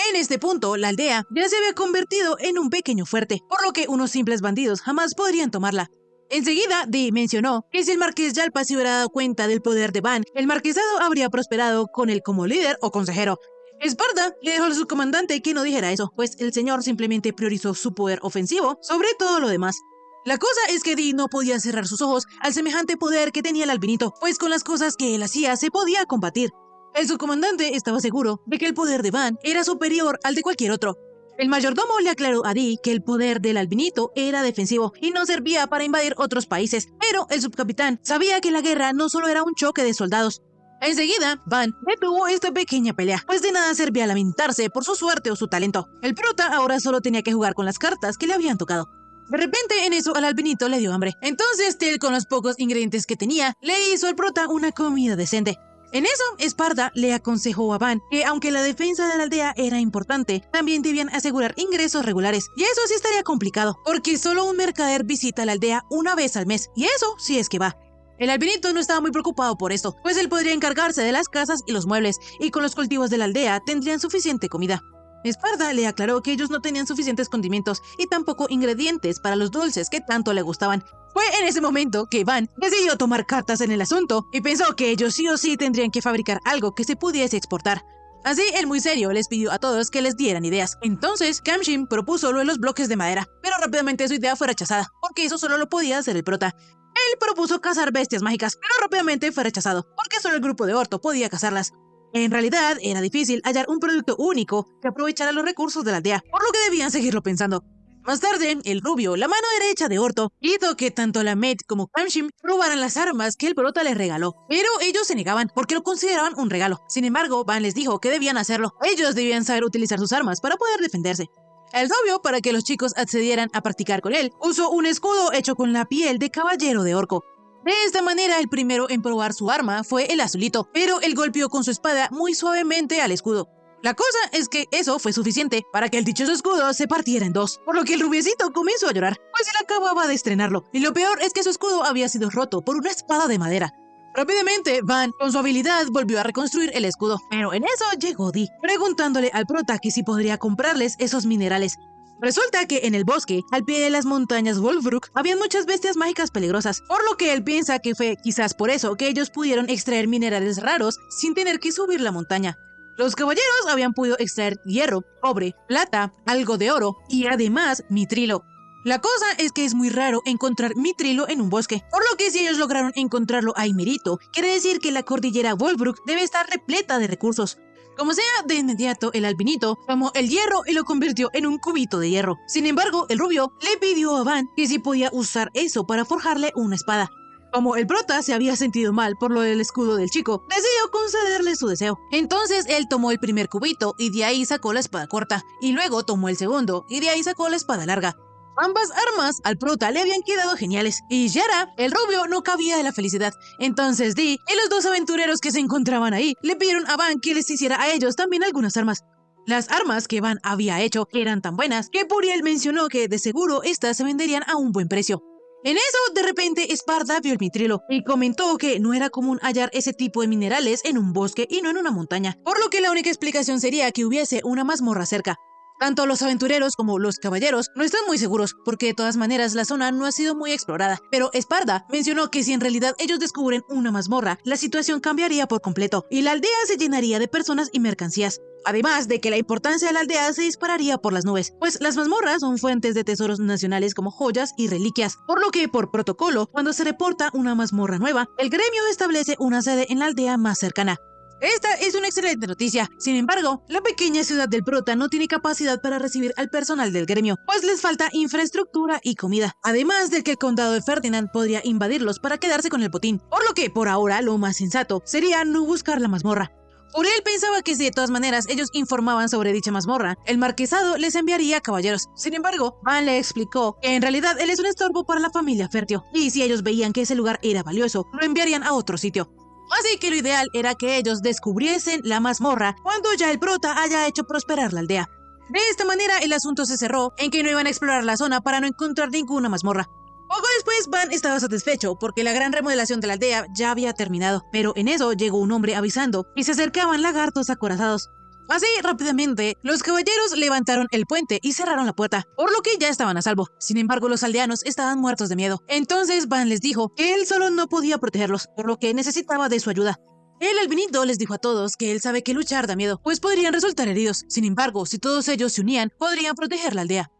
En este punto, la aldea ya se había convertido en un pequeño fuerte, por lo que unos simples bandidos jamás podrían tomarla. Enseguida, Dee mencionó que si el marqués Yalpa se hubiera dado cuenta del poder de Van, el marquesado habría prosperado con él como líder o consejero. Esparta le dijo a su comandante que no dijera eso, pues el señor simplemente priorizó su poder ofensivo sobre todo lo demás. La cosa es que Dee no podía cerrar sus ojos al semejante poder que tenía el albinito, pues con las cosas que él hacía se podía combatir. El subcomandante estaba seguro de que el poder de Van era superior al de cualquier otro. El mayordomo le aclaró a Dee que el poder del albinito era defensivo y no servía para invadir otros países, pero el subcapitán sabía que la guerra no solo era un choque de soldados. Enseguida, Van detuvo esta pequeña pelea, pues de nada servía lamentarse por su suerte o su talento. El prota ahora solo tenía que jugar con las cartas que le habían tocado. De repente, en eso, al albinito le dio hambre. Entonces, Tell, con los pocos ingredientes que tenía, le hizo al prota una comida decente. En eso, Esparta le aconsejó a Van que, aunque la defensa de la aldea era importante, también debían asegurar ingresos regulares. Y eso sí estaría complicado, porque solo un mercader visita la aldea una vez al mes, y eso sí es que va. El albinito no estaba muy preocupado por esto, pues él podría encargarse de las casas y los muebles, y con los cultivos de la aldea tendrían suficiente comida. Esparta le aclaró que ellos no tenían suficientes condimentos y tampoco ingredientes para los dulces que tanto le gustaban. Fue en ese momento que Van decidió tomar cartas en el asunto y pensó que ellos sí o sí tendrían que fabricar algo que se pudiese exportar. Así, él muy serio les pidió a todos que les dieran ideas. Entonces, Kamshin propuso lo de los bloques de madera, pero rápidamente su idea fue rechazada, porque eso solo lo podía hacer el prota. Él propuso cazar bestias mágicas, pero rápidamente fue rechazado, porque solo el grupo de Orto podía cazarlas. En realidad, era difícil hallar un producto único que aprovechara los recursos de la aldea, por lo que debían seguirlo pensando. Más tarde, el rubio, la mano derecha de Orto, hizo que tanto la Met como Kamshin robaran las armas que el prota les regaló, pero ellos se negaban porque lo consideraban un regalo. Sin embargo, Van les dijo que debían hacerlo. Ellos debían saber utilizar sus armas para poder defenderse. El rubio, para que los chicos accedieran a practicar con él, usó un escudo hecho con la piel de caballero de orco. De esta manera, el primero en probar su arma fue el azulito, pero él golpeó con su espada muy suavemente al escudo. La cosa es que eso fue suficiente para que el dichoso escudo se partiera en dos, por lo que el rubiecito comenzó a llorar, pues él acababa de estrenarlo, y lo peor es que su escudo había sido roto por una espada de madera. Rápidamente, Van, con su habilidad, volvió a reconstruir el escudo, pero en eso llegó Dee, preguntándole al prota que si podría comprarles esos minerales. Resulta que en el bosque, al pie de las montañas Wolfbrook, habían muchas bestias mágicas peligrosas, por lo que él piensa que fue quizás por eso que ellos pudieron extraer minerales raros sin tener que subir la montaña. Los caballeros habían podido extraer hierro, cobre, plata, algo de oro y además mitrilo. La cosa es que es muy raro encontrar mitrilo en un bosque, por lo que si ellos lograron encontrarlo ahí merito, quiere decir que la cordillera Wolfbrook debe estar repleta de recursos. Como sea, de inmediato el albinito tomó el hierro y lo convirtió en un cubito de hierro. Sin embargo, el rubio le pidió a Van que si podía usar eso para forjarle una espada. Como el prota se había sentido mal por lo del escudo del chico, decidió concederle su deseo. Entonces él tomó el primer cubito y de ahí sacó la espada corta, y luego tomó el segundo y de ahí sacó la espada larga. Ambas armas al prota le habían quedado geniales, y Yara, el rubio, no cabía de la felicidad. Entonces Dee y los dos aventureros que se encontraban ahí le pidieron a Van que les hiciera a ellos también algunas armas. Las armas que Van había hecho eran tan buenas que Puriel mencionó que de seguro estas se venderían a un buen precio. En eso, de repente, Esparta vio el mitrilo y comentó que no era común hallar ese tipo de minerales en un bosque y no en una montaña, por lo que la única explicación sería que hubiese una mazmorra cerca. Tanto los aventureros como los caballeros no están muy seguros, porque de todas maneras la zona no ha sido muy explorada, pero Esparta mencionó que si en realidad ellos descubren una mazmorra, la situación cambiaría por completo y la aldea se llenaría de personas y mercancías. Además de que la importancia de la aldea se dispararía por las nubes, pues las mazmorras son fuentes de tesoros nacionales como joyas y reliquias, por lo que por protocolo, cuando se reporta una mazmorra nueva, el gremio establece una sede en la aldea más cercana. Esta es una excelente noticia. Sin embargo, la pequeña ciudad del prota no tiene capacidad para recibir al personal del gremio, pues les falta infraestructura y comida. Además de que el condado de Ferdinand podría invadirlos para quedarse con el botín, por lo que por ahora lo más sensato sería no buscar la mazmorra. Por él pensaba que si de todas maneras ellos informaban sobre dicha mazmorra, el marquesado les enviaría caballeros. Sin embargo, Van le explicó que en realidad él es un estorbo para la familia Férteo, y si ellos veían que ese lugar era valioso, lo enviarían a otro sitio. Así que lo ideal era que ellos descubriesen la mazmorra cuando ya el prota haya hecho prosperar la aldea. De esta manera el asunto se cerró en que no iban a explorar la zona para no encontrar ninguna mazmorra. Poco después, Van estaba satisfecho porque la gran remodelación de la aldea ya había terminado, pero en eso llegó un hombre avisando que se acercaban lagartos acorazados. Así, rápidamente, los caballeros levantaron el puente y cerraron la puerta, por lo que ya estaban a salvo. Sin embargo, los aldeanos estaban muertos de miedo. Entonces, Van les dijo que él solo no podía protegerlos, por lo que necesitaba de su ayuda. El albinito les dijo a todos que él sabe que luchar da miedo, pues podrían resultar heridos. Sin embargo, si todos ellos se unían, podrían proteger la aldea.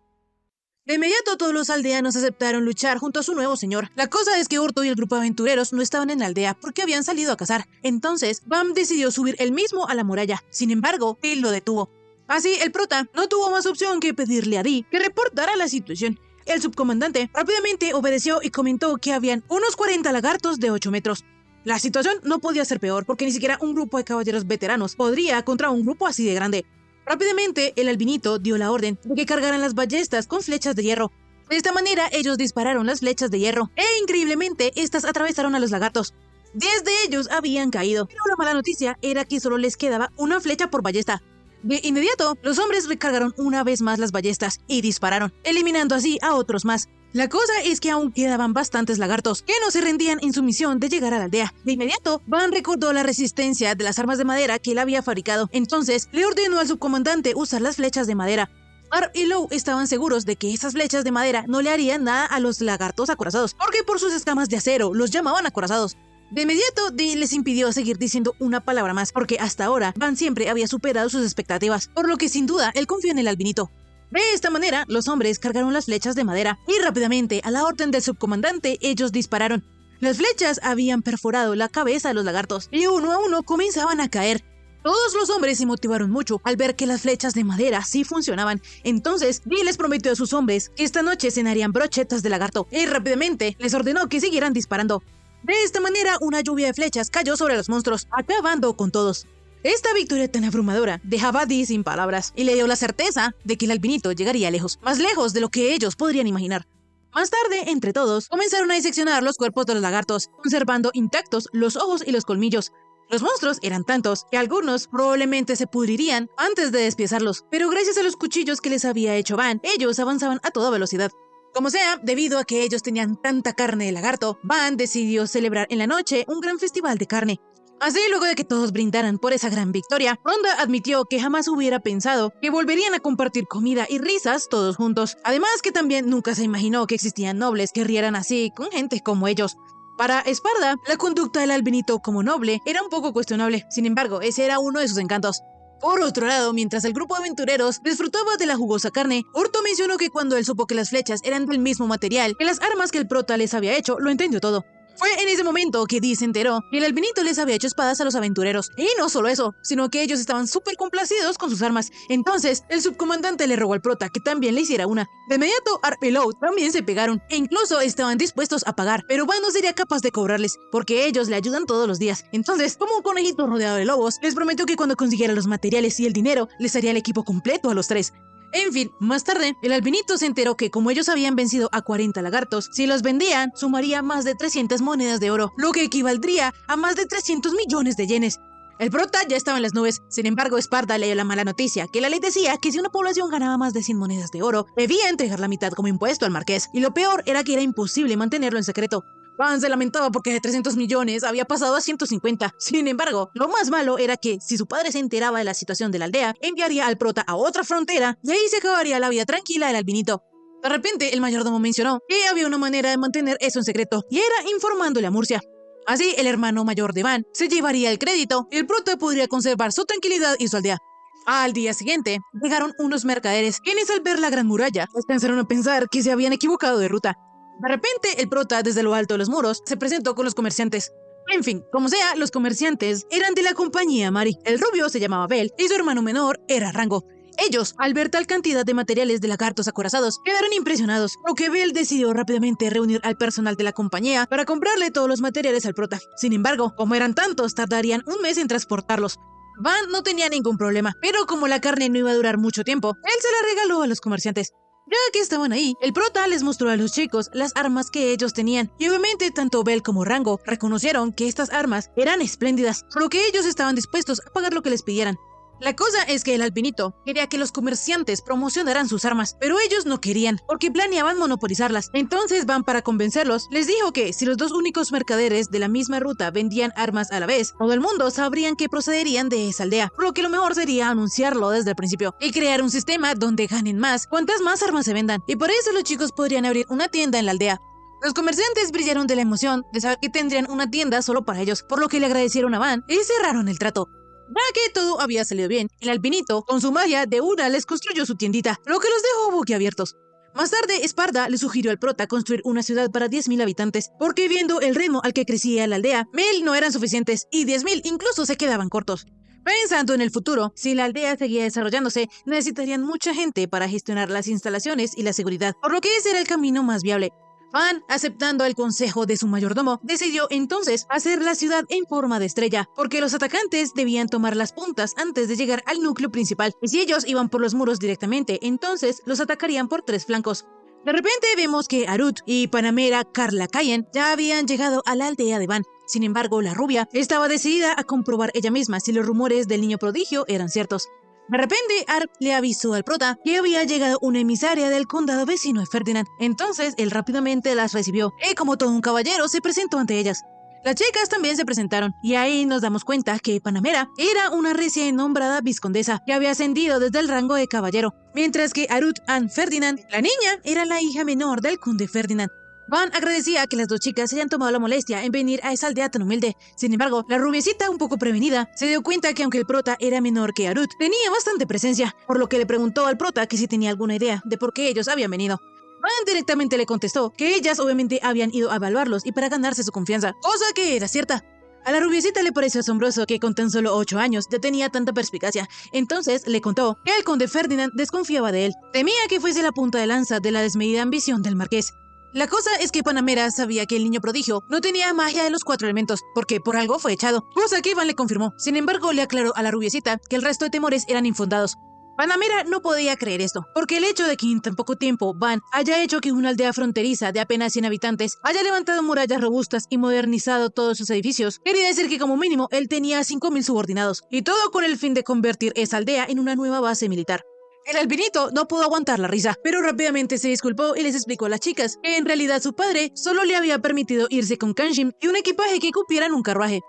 De inmediato todos los aldeanos aceptaron luchar junto a su nuevo señor. La cosa es que Urto y el grupo de aventureros no estaban en la aldea porque habían salido a cazar. Entonces, Bam decidió subir él mismo a la muralla. Sin embargo, él lo detuvo. Así, el prota no tuvo más opción que pedirle a Dee que reportara la situación. El subcomandante rápidamente obedeció y comentó que habían unos 40 lagartos de 8 metros. La situación no podía ser peor porque ni siquiera un grupo de caballeros veteranos podría contra un grupo así de grande. Rápidamente, el albinito dio la orden de que cargaran las ballestas con flechas de hierro. De esta manera, ellos dispararon las flechas de hierro, e increíblemente, estas atravesaron a los lagartos. 10 de ellos habían caído, pero la mala noticia era que solo les quedaba una flecha por ballesta. De inmediato, los hombres recargaron una vez más las ballestas y dispararon, eliminando así a otros más. La cosa es que aún quedaban bastantes lagartos que no se rendían en su misión de llegar a la aldea. De inmediato, Van recordó la resistencia de las armas de madera que él había fabricado. Entonces, le ordenó al subcomandante usar las flechas de madera. Arp y Low estaban seguros de que esas flechas de madera no le harían nada a los lagartos acorazados, porque por sus escamas de acero los llamaban acorazados. De inmediato, Dee les impidió seguir diciendo una palabra más, porque hasta ahora Van siempre había superado sus expectativas, por lo que sin duda él confió en el albinito. De esta manera, los hombres cargaron las flechas de madera y rápidamente, a la orden del subcomandante, ellos dispararon. Las flechas habían perforado la cabeza de los lagartos y uno a uno comenzaban a caer. Todos los hombres se motivaron mucho al ver que las flechas de madera sí funcionaban. Entonces, Dee les prometió a sus hombres que esta noche cenarían brochetas de lagarto y rápidamente les ordenó que siguieran disparando. De esta manera, una lluvia de flechas cayó sobre los monstruos, acabando con todos. Esta victoria tan abrumadora dejaba a Dee sin palabras y le dio la certeza de que el albinito llegaría lejos, más lejos de lo que ellos podrían imaginar. Más tarde, entre todos, comenzaron a diseccionar los cuerpos de los lagartos, conservando intactos los ojos y los colmillos. Los monstruos eran tantos que algunos probablemente se pudrirían antes de despiezarlos, pero gracias a los cuchillos que les había hecho Van, ellos avanzaban a toda velocidad. Como sea, debido a que ellos tenían tanta carne de lagarto, Van decidió celebrar en la noche un gran festival de carne. Así, luego de que todos brindaran por esa gran victoria, Ronda admitió que jamás hubiera pensado que volverían a compartir comida y risas todos juntos. Además que también nunca se imaginó que existían nobles que rieran así con gente como ellos. Para Esparda, la conducta del albinito como noble era un poco cuestionable. Sin embargo, ese era uno de sus encantos. Por otro lado, mientras el grupo de aventureros disfrutaba de la jugosa carne, Urto mencionó que cuando él supo que las flechas eran del mismo material que las armas que el prota les había hecho, lo entendió todo. Fue en ese momento que Dee se enteró que el albinito les había hecho espadas a los aventureros. Y no solo eso, sino que ellos estaban súper complacidos con sus armas. Entonces, el subcomandante le rogó al prota que también le hiciera una. De inmediato, Arp y Low también se pegaron, e incluso estaban dispuestos a pagar, pero Van no sería capaz de cobrarles, porque ellos le ayudan todos los días. Entonces, como un conejito rodeado de lobos, les prometió que cuando consiguiera los materiales y el dinero, les haría el equipo completo a los tres. En fin, más tarde, el albinito se enteró que como ellos habían vencido a 40 lagartos, si los vendían, sumaría más de 300 monedas de oro, lo que equivaldría a más de 300 millones de yenes. El prota ya estaba en las nubes. Sin embargo, Esparda leyó la mala noticia, que la ley decía que si una población ganaba más de 100 monedas de oro, debía entregar la mitad como impuesto al marqués, y lo peor era que era imposible mantenerlo en secreto. Van se lamentaba porque de 300 millones había pasado a 150. Sin embargo, lo más malo era que, si su padre se enteraba de la situación de la aldea, enviaría al prota a otra frontera y ahí se acabaría la vida tranquila del albinito. De repente, el mayordomo mencionó que había una manera de mantener eso en secreto, y era informándole a Murcia. Así, el hermano mayor de Van se llevaría el crédito y el prota podría conservar su tranquilidad y su aldea. Al día siguiente, llegaron unos mercaderes, quienes al ver la gran muralla, pensaron a pensar que se habían equivocado de ruta. De repente, el prota, desde lo alto de los muros, se presentó con los comerciantes. En fin, como sea, los comerciantes eran de la compañía Mari. El rubio se llamaba Bel y su hermano menor era Rango. Ellos, al ver tal cantidad de materiales de lagartos acorazados, quedaron impresionados, lo que Bel decidió rápidamente reunir al personal de la compañía para comprarle todos los materiales al prota. Sin embargo, como eran tantos, tardarían un mes en transportarlos. Van no tenía ningún problema, pero como la carne no iba a durar mucho tiempo, él se la regaló a los comerciantes. Ya que estaban ahí, el prota les mostró a los chicos las armas que ellos tenían, y obviamente tanto Bell como Rango reconocieron que estas armas eran espléndidas, por lo que ellos estaban dispuestos a pagar lo que les pidieran. La cosa es que el albinito quería que los comerciantes promocionaran sus armas, pero ellos no querían, porque planeaban monopolizarlas. Entonces Van, para convencerlos, les dijo que si los dos únicos mercaderes de la misma ruta vendían armas a la vez, todo el mundo sabrían que procederían de esa aldea, por lo que lo mejor sería anunciarlo desde el principio y crear un sistema donde ganen más cuantas más armas se vendan, y por eso los chicos podrían abrir una tienda en la aldea. Los comerciantes brillaron de la emoción de saber que tendrían una tienda solo para ellos, por lo que le agradecieron a Van y cerraron el trato. Ya que todo había salido bien, el albinito, con su magia de una, les construyó su tiendita, lo que los dejó boquiabiertos. Más tarde, Esparda le sugirió al prota construir una ciudad para 10.000 habitantes, porque viendo el ritmo al que crecía la aldea, 1.000 no eran suficientes y 10.000 incluso se quedaban cortos. Pensando en el futuro, si la aldea seguía desarrollándose, necesitarían mucha gente para gestionar las instalaciones y la seguridad, por lo que ese era el camino más viable. Van, aceptando el consejo de su mayordomo, decidió entonces hacer la ciudad en forma de estrella, porque los atacantes debían tomar las puntas antes de llegar al núcleo principal, y si ellos iban por los muros directamente, entonces los atacarían por 3 flancos. De repente vemos que Arut y Panamera Carla Cayen ya habían llegado a la aldea de Van. Sin embargo, la rubia estaba decidida a comprobar ella misma si los rumores del niño prodigio eran ciertos. De repente, Arp le avisó al prota que había llegado una emisaria del condado vecino de Ferdinand. Entonces, él rápidamente las recibió y, como todo un caballero, se presentó ante ellas. Las chicas también se presentaron, y ahí nos damos cuenta que Panamera era una recién nombrada vizcondesa que había ascendido desde el rango de caballero, mientras que Arut Ann Ferdinand, la niña, era la hija menor del conde Ferdinand. Van agradecía que las dos chicas se hayan tomado la molestia en venir a esa aldea tan humilde. Sin embargo, la rubiecita, un poco prevenida, se dio cuenta que aunque el prota era menor que Arut, tenía bastante presencia, por lo que le preguntó al prota que si tenía alguna idea de por qué ellos habían venido. Van directamente le contestó que ellas obviamente habían ido a evaluarlos y para ganarse su confianza, cosa que era cierta. A la rubiecita le pareció asombroso que con tan solo 8 años ya tenía tanta perspicacia, entonces le contó que el conde Ferdinand desconfiaba de él. Temía que fuese la punta de lanza de la desmedida ambición del marqués. La cosa es que Panamera sabía que el niño prodigio no tenía magia de los 4 elementos, porque por algo fue echado, cosa que Van le confirmó. Sin embargo, le aclaró a la rubiecita que el resto de temores eran infundados. Panamera no podía creer esto, porque el hecho de que en tan poco tiempo Van haya hecho que una aldea fronteriza de apenas 100 habitantes haya levantado murallas robustas y modernizado todos sus edificios, quería decir que como mínimo él tenía 5.000 subordinados, y todo con el fin de convertir esa aldea en una nueva base militar. El albinito no pudo aguantar la risa, pero rápidamente se disculpó y les explicó a las chicas que en realidad su padre solo le había permitido irse con Kanshim y un equipaje que cupiera en un carruaje.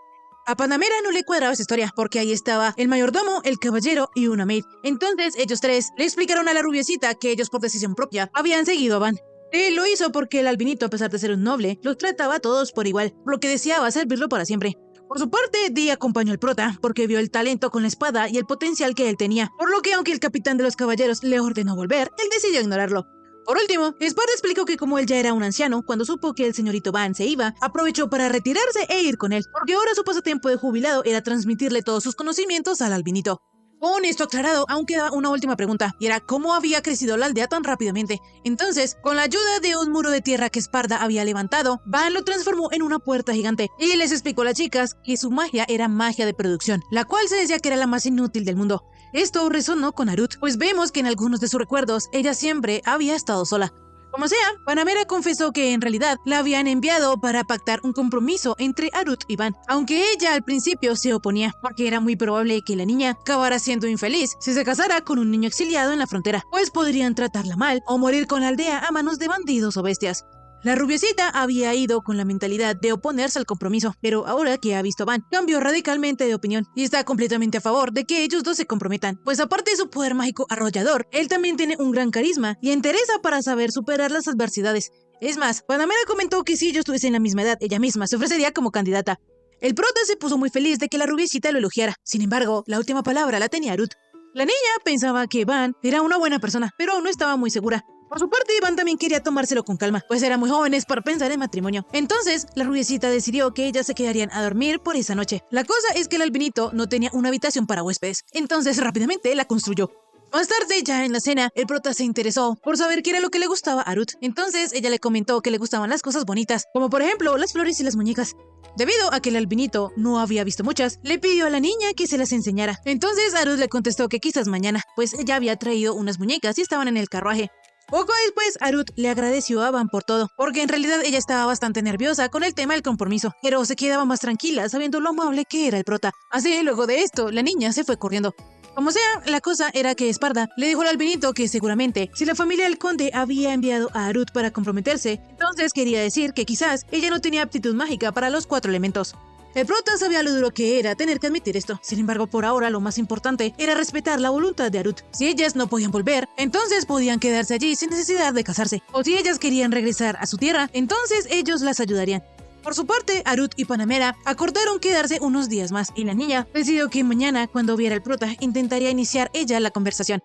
A Panamera no le cuadraba esa historia, porque ahí estaba el mayordomo, el caballero y una maid. Entonces ellos 3 le explicaron a la rubiecita que ellos por decisión propia habían seguido a Van. Él lo hizo porque el albinito, a pesar de ser un noble, los trataba a todos por igual, por lo que deseaba servirlo para siempre. Por su parte, Dee acompañó al prota porque vio el talento con la espada y el potencial que él tenía, por lo que aunque el capitán de los caballeros le ordenó volver, él decidió ignorarlo. Por último, Esparda explicó que como él ya era un anciano, cuando supo que el señorito Van se iba, aprovechó para retirarse e ir con él, porque ahora su pasatiempo de jubilado era transmitirle todos sus conocimientos al albinito. Con esto aclarado, aún queda una última pregunta, y era cómo había crecido la aldea tan rápidamente. Entonces, con la ayuda de un muro de tierra que Esparda había levantado, Van lo transformó en una puerta gigante, y les explicó a las chicas que su magia era magia de producción, la cual se decía que era la más inútil del mundo. Esto resonó con Arut, pues vemos que en algunos de sus recuerdos, ella siempre había estado sola. Como sea, Panamera confesó que en realidad la habían enviado para pactar un compromiso entre Arut y Van, aunque ella al principio se oponía, porque era muy probable que la niña acabara siendo infeliz si se casara con un niño exiliado en la frontera, pues podrían tratarla mal o morir con la aldea a manos de bandidos o bestias. La rubiecita había ido con la mentalidad de oponerse al compromiso, pero ahora que ha visto a Van, cambió radicalmente de opinión y está completamente a favor de que ellos dos se comprometan, pues aparte de su poder mágico arrollador, él también tiene un gran carisma y entereza para saber superar las adversidades. Es más, Panamera comentó que si ellos tuviesen la misma edad, ella misma se ofrecería como candidata. El prota se puso muy feliz de que la rubiecita lo elogiara, sin embargo, la última palabra la tenía Arut. La niña pensaba que Van era una buena persona, pero aún no estaba muy segura. Por su parte, Van también quería tomárselo con calma, pues eran muy jóvenes para pensar en matrimonio. Entonces, la rubiecita decidió que ellas se quedarían a dormir por esa noche. La cosa es que el albinito no tenía una habitación para huéspedes, entonces rápidamente la construyó. Más tarde, ya en la cena, el prota se interesó por saber qué era lo que le gustaba a Ruth. Entonces, ella le comentó que le gustaban las cosas bonitas, como por ejemplo las flores y las muñecas. Debido a que el albinito no había visto muchas, le pidió a la niña que se las enseñara. Entonces, a Ruth le contestó que quizás mañana, pues ella había traído unas muñecas y estaban en el carruaje. Poco después, Ruth le agradeció a Van por todo, porque en realidad ella estaba bastante nerviosa con el tema del compromiso, pero se quedaba más tranquila sabiendo lo amable que era el prota. Así, luego de esto, la niña se fue corriendo. Como sea, la cosa era que Esparda le dijo al albinito que seguramente, si la familia del conde había enviado a Ruth para comprometerse, entonces quería decir que quizás ella no tenía aptitud mágica para los 4 elementos. El prota sabía lo duro que era tener que admitir esto. Sin embargo, por ahora lo más importante era respetar la voluntad de Arut. Si ellas no podían volver, entonces podían quedarse allí sin necesidad de casarse. O si ellas querían regresar a su tierra, entonces ellos las ayudarían. Por su parte, Arut y Panamera acordaron quedarse unos días más, y la niña decidió que mañana, cuando viera el prota, intentaría iniciar ella la conversación.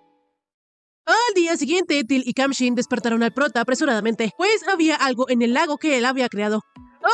Al día siguiente, Til y Kamshin despertaron al prota apresuradamente, pues había algo en el lago que él había creado.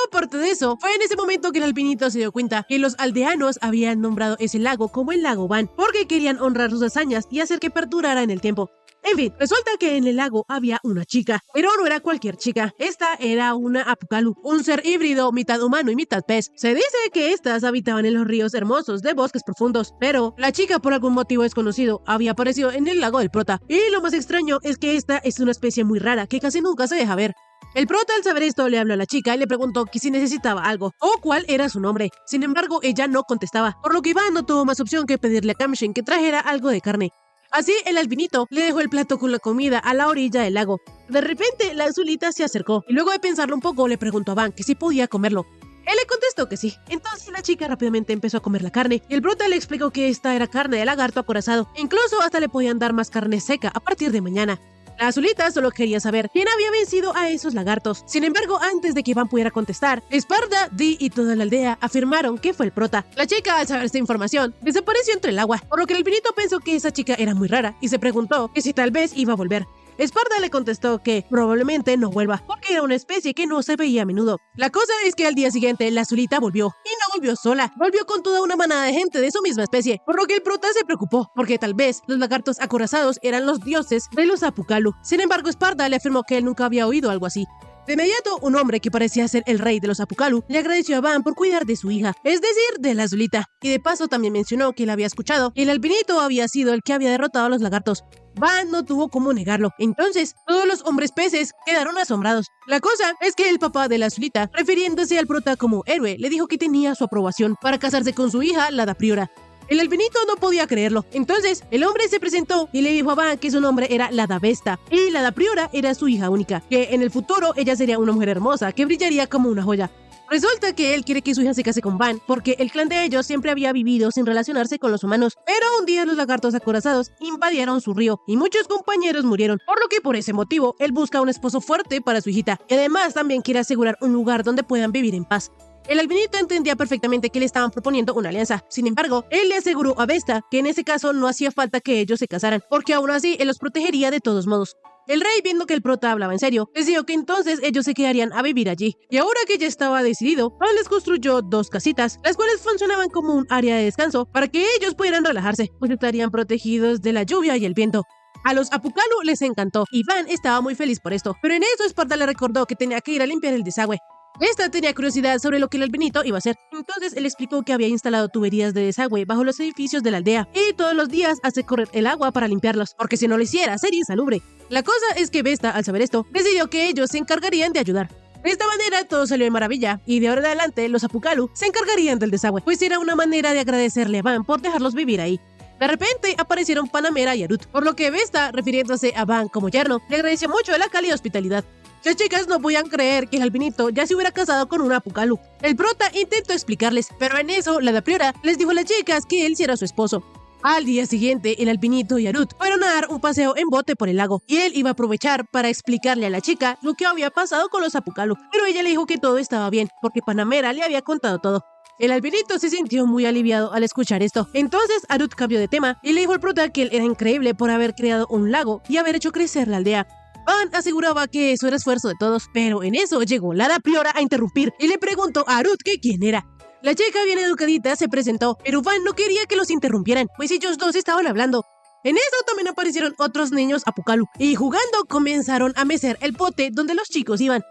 Aparte de eso, fue en ese momento que el albinito se dio cuenta que los aldeanos habían nombrado ese lago como el lago Van, porque querían honrar sus hazañas y hacer que perdurara en el tiempo. En fin, resulta que en el lago había una chica, pero no era cualquier chica. Esta era una Apucalu, un ser híbrido mitad humano y mitad pez. Se dice que estas habitaban en los ríos hermosos de bosques profundos, pero la chica por algún motivo desconocido había aparecido en el lago del prota. Y lo más extraño es que esta es una especie muy rara que casi nunca se deja ver. El prota al saber esto le habló a la chica y le preguntó que si necesitaba algo o cuál era su nombre. Sin embargo, ella no contestaba, por lo que Iván no tuvo más opción que pedirle a Kamshin que trajera algo de carne. Así, el albinito le dejó el plato con la comida a la orilla del lago. De repente, la azulita se acercó y luego de pensarlo un poco le preguntó a Van que si podía comerlo. Él le contestó que sí. Entonces la chica rápidamente empezó a comer la carne y el prota le explicó que esta era carne de lagarto acorazado. Incluso hasta le podían dar más carne seca a partir de mañana. La azulita solo quería saber quién había vencido a esos lagartos. Sin embargo, antes de que Iván pudiera contestar, Esparda, Di y toda la aldea afirmaron que fue el prota. La chica, al saber esta información, desapareció entre el agua, por lo que el albinito pensó que esa chica era muy rara y se preguntó que si tal vez iba a volver. Esparda le contestó que probablemente no vuelva, porque era una especie que no se veía a menudo. La cosa es que al día siguiente la azulita volvió, y no volvió sola, volvió con toda una manada de gente de su misma especie, por lo que el prota se preocupó, porque tal vez los lagartos acorazados eran los dioses de los Apucalu. Sin embargo, Esparda le afirmó que él nunca había oído algo así. De inmediato, un hombre que parecía ser el rey de los Apucalu le agradeció a Van por cuidar de su hija, es decir, de la azulita, y de paso también mencionó que él había escuchado que el albinito había sido el que había derrotado a los lagartos. Van no tuvo cómo negarlo, entonces todos los hombres peces quedaron asombrados. La cosa es que el papá de la azulita, refiriéndose al prota como héroe, le dijo que tenía su aprobación para casarse con su hija, la da Priora. El albinito no podía creerlo, entonces el hombre se presentó y le dijo a Van que su nombre era Lada Vesta y Lada Priora era su hija única, que en el futuro ella sería una mujer hermosa que brillaría como una joya. Resulta que él quiere que su hija se case con Van, porque el clan de ellos siempre había vivido sin relacionarse con los humanos. Pero un día los lagartos acorazados invadieron su río y muchos compañeros murieron, por lo que por ese motivo él busca un esposo fuerte para su hijita, y además también quiere asegurar un lugar donde puedan vivir en paz. El albinito entendía perfectamente que le estaban proponiendo una alianza. Sin embargo, él le aseguró a Vesta que en ese caso no hacía falta que ellos se casaran, porque aún así él los protegería de todos modos. El rey, viendo que el prota hablaba en serio, decidió que entonces ellos se quedarían a vivir allí. Y ahora que ya estaba decidido, Van les construyó 2 casitas, las cuales funcionaban como un área de descanso para que ellos pudieran relajarse, pues estarían protegidos de la lluvia y el viento. A los Apucalu les encantó y Van estaba muy feliz por esto, pero en eso Esparta le recordó que tenía que ir a limpiar el desagüe. Esta tenía curiosidad sobre lo que el albinito iba a hacer, entonces él explicó que había instalado tuberías de desagüe bajo los edificios de la aldea y todos los días hace correr el agua para limpiarlos, porque si no lo hiciera sería insalubre. La cosa es que Vesta, al saber esto, decidió que ellos se encargarían de ayudar. De esta manera todo salió de maravilla, y de ahora en adelante los Apucalu se encargarían del desagüe, pues era una manera de agradecerle a Van por dejarlos vivir ahí. De repente aparecieron Panamera y Arut, por lo que Vesta, refiriéndose a Van como yerno, le agradeció mucho la cálida hospitalidad. Las chicas no podían creer que el albinito ya se hubiera casado con una Apucalu. El prota intentó explicarles, pero en eso la da Priora les dijo a las chicas que él sí era su esposo. Al día siguiente, el albinito y Arut fueron a dar un paseo en bote por el lago, y él iba a aprovechar para explicarle a la chica lo que había pasado con los Apucalu, pero ella le dijo que todo estaba bien, porque Panamera le había contado todo. El albinito se sintió muy aliviado al escuchar esto. Entonces Arut cambió de tema y le dijo al prota que él era increíble por haber creado un lago y haber hecho crecer la aldea. Van aseguraba que eso era esfuerzo de todos, pero en eso llegó la da Priora a interrumpir y le preguntó a Arut que quién era. La chica bien educadita se presentó, pero Van no quería que los interrumpieran, pues ellos dos estaban hablando. En eso también aparecieron otros niños Apucalu y jugando comenzaron a mecer el bote donde los chicos iban.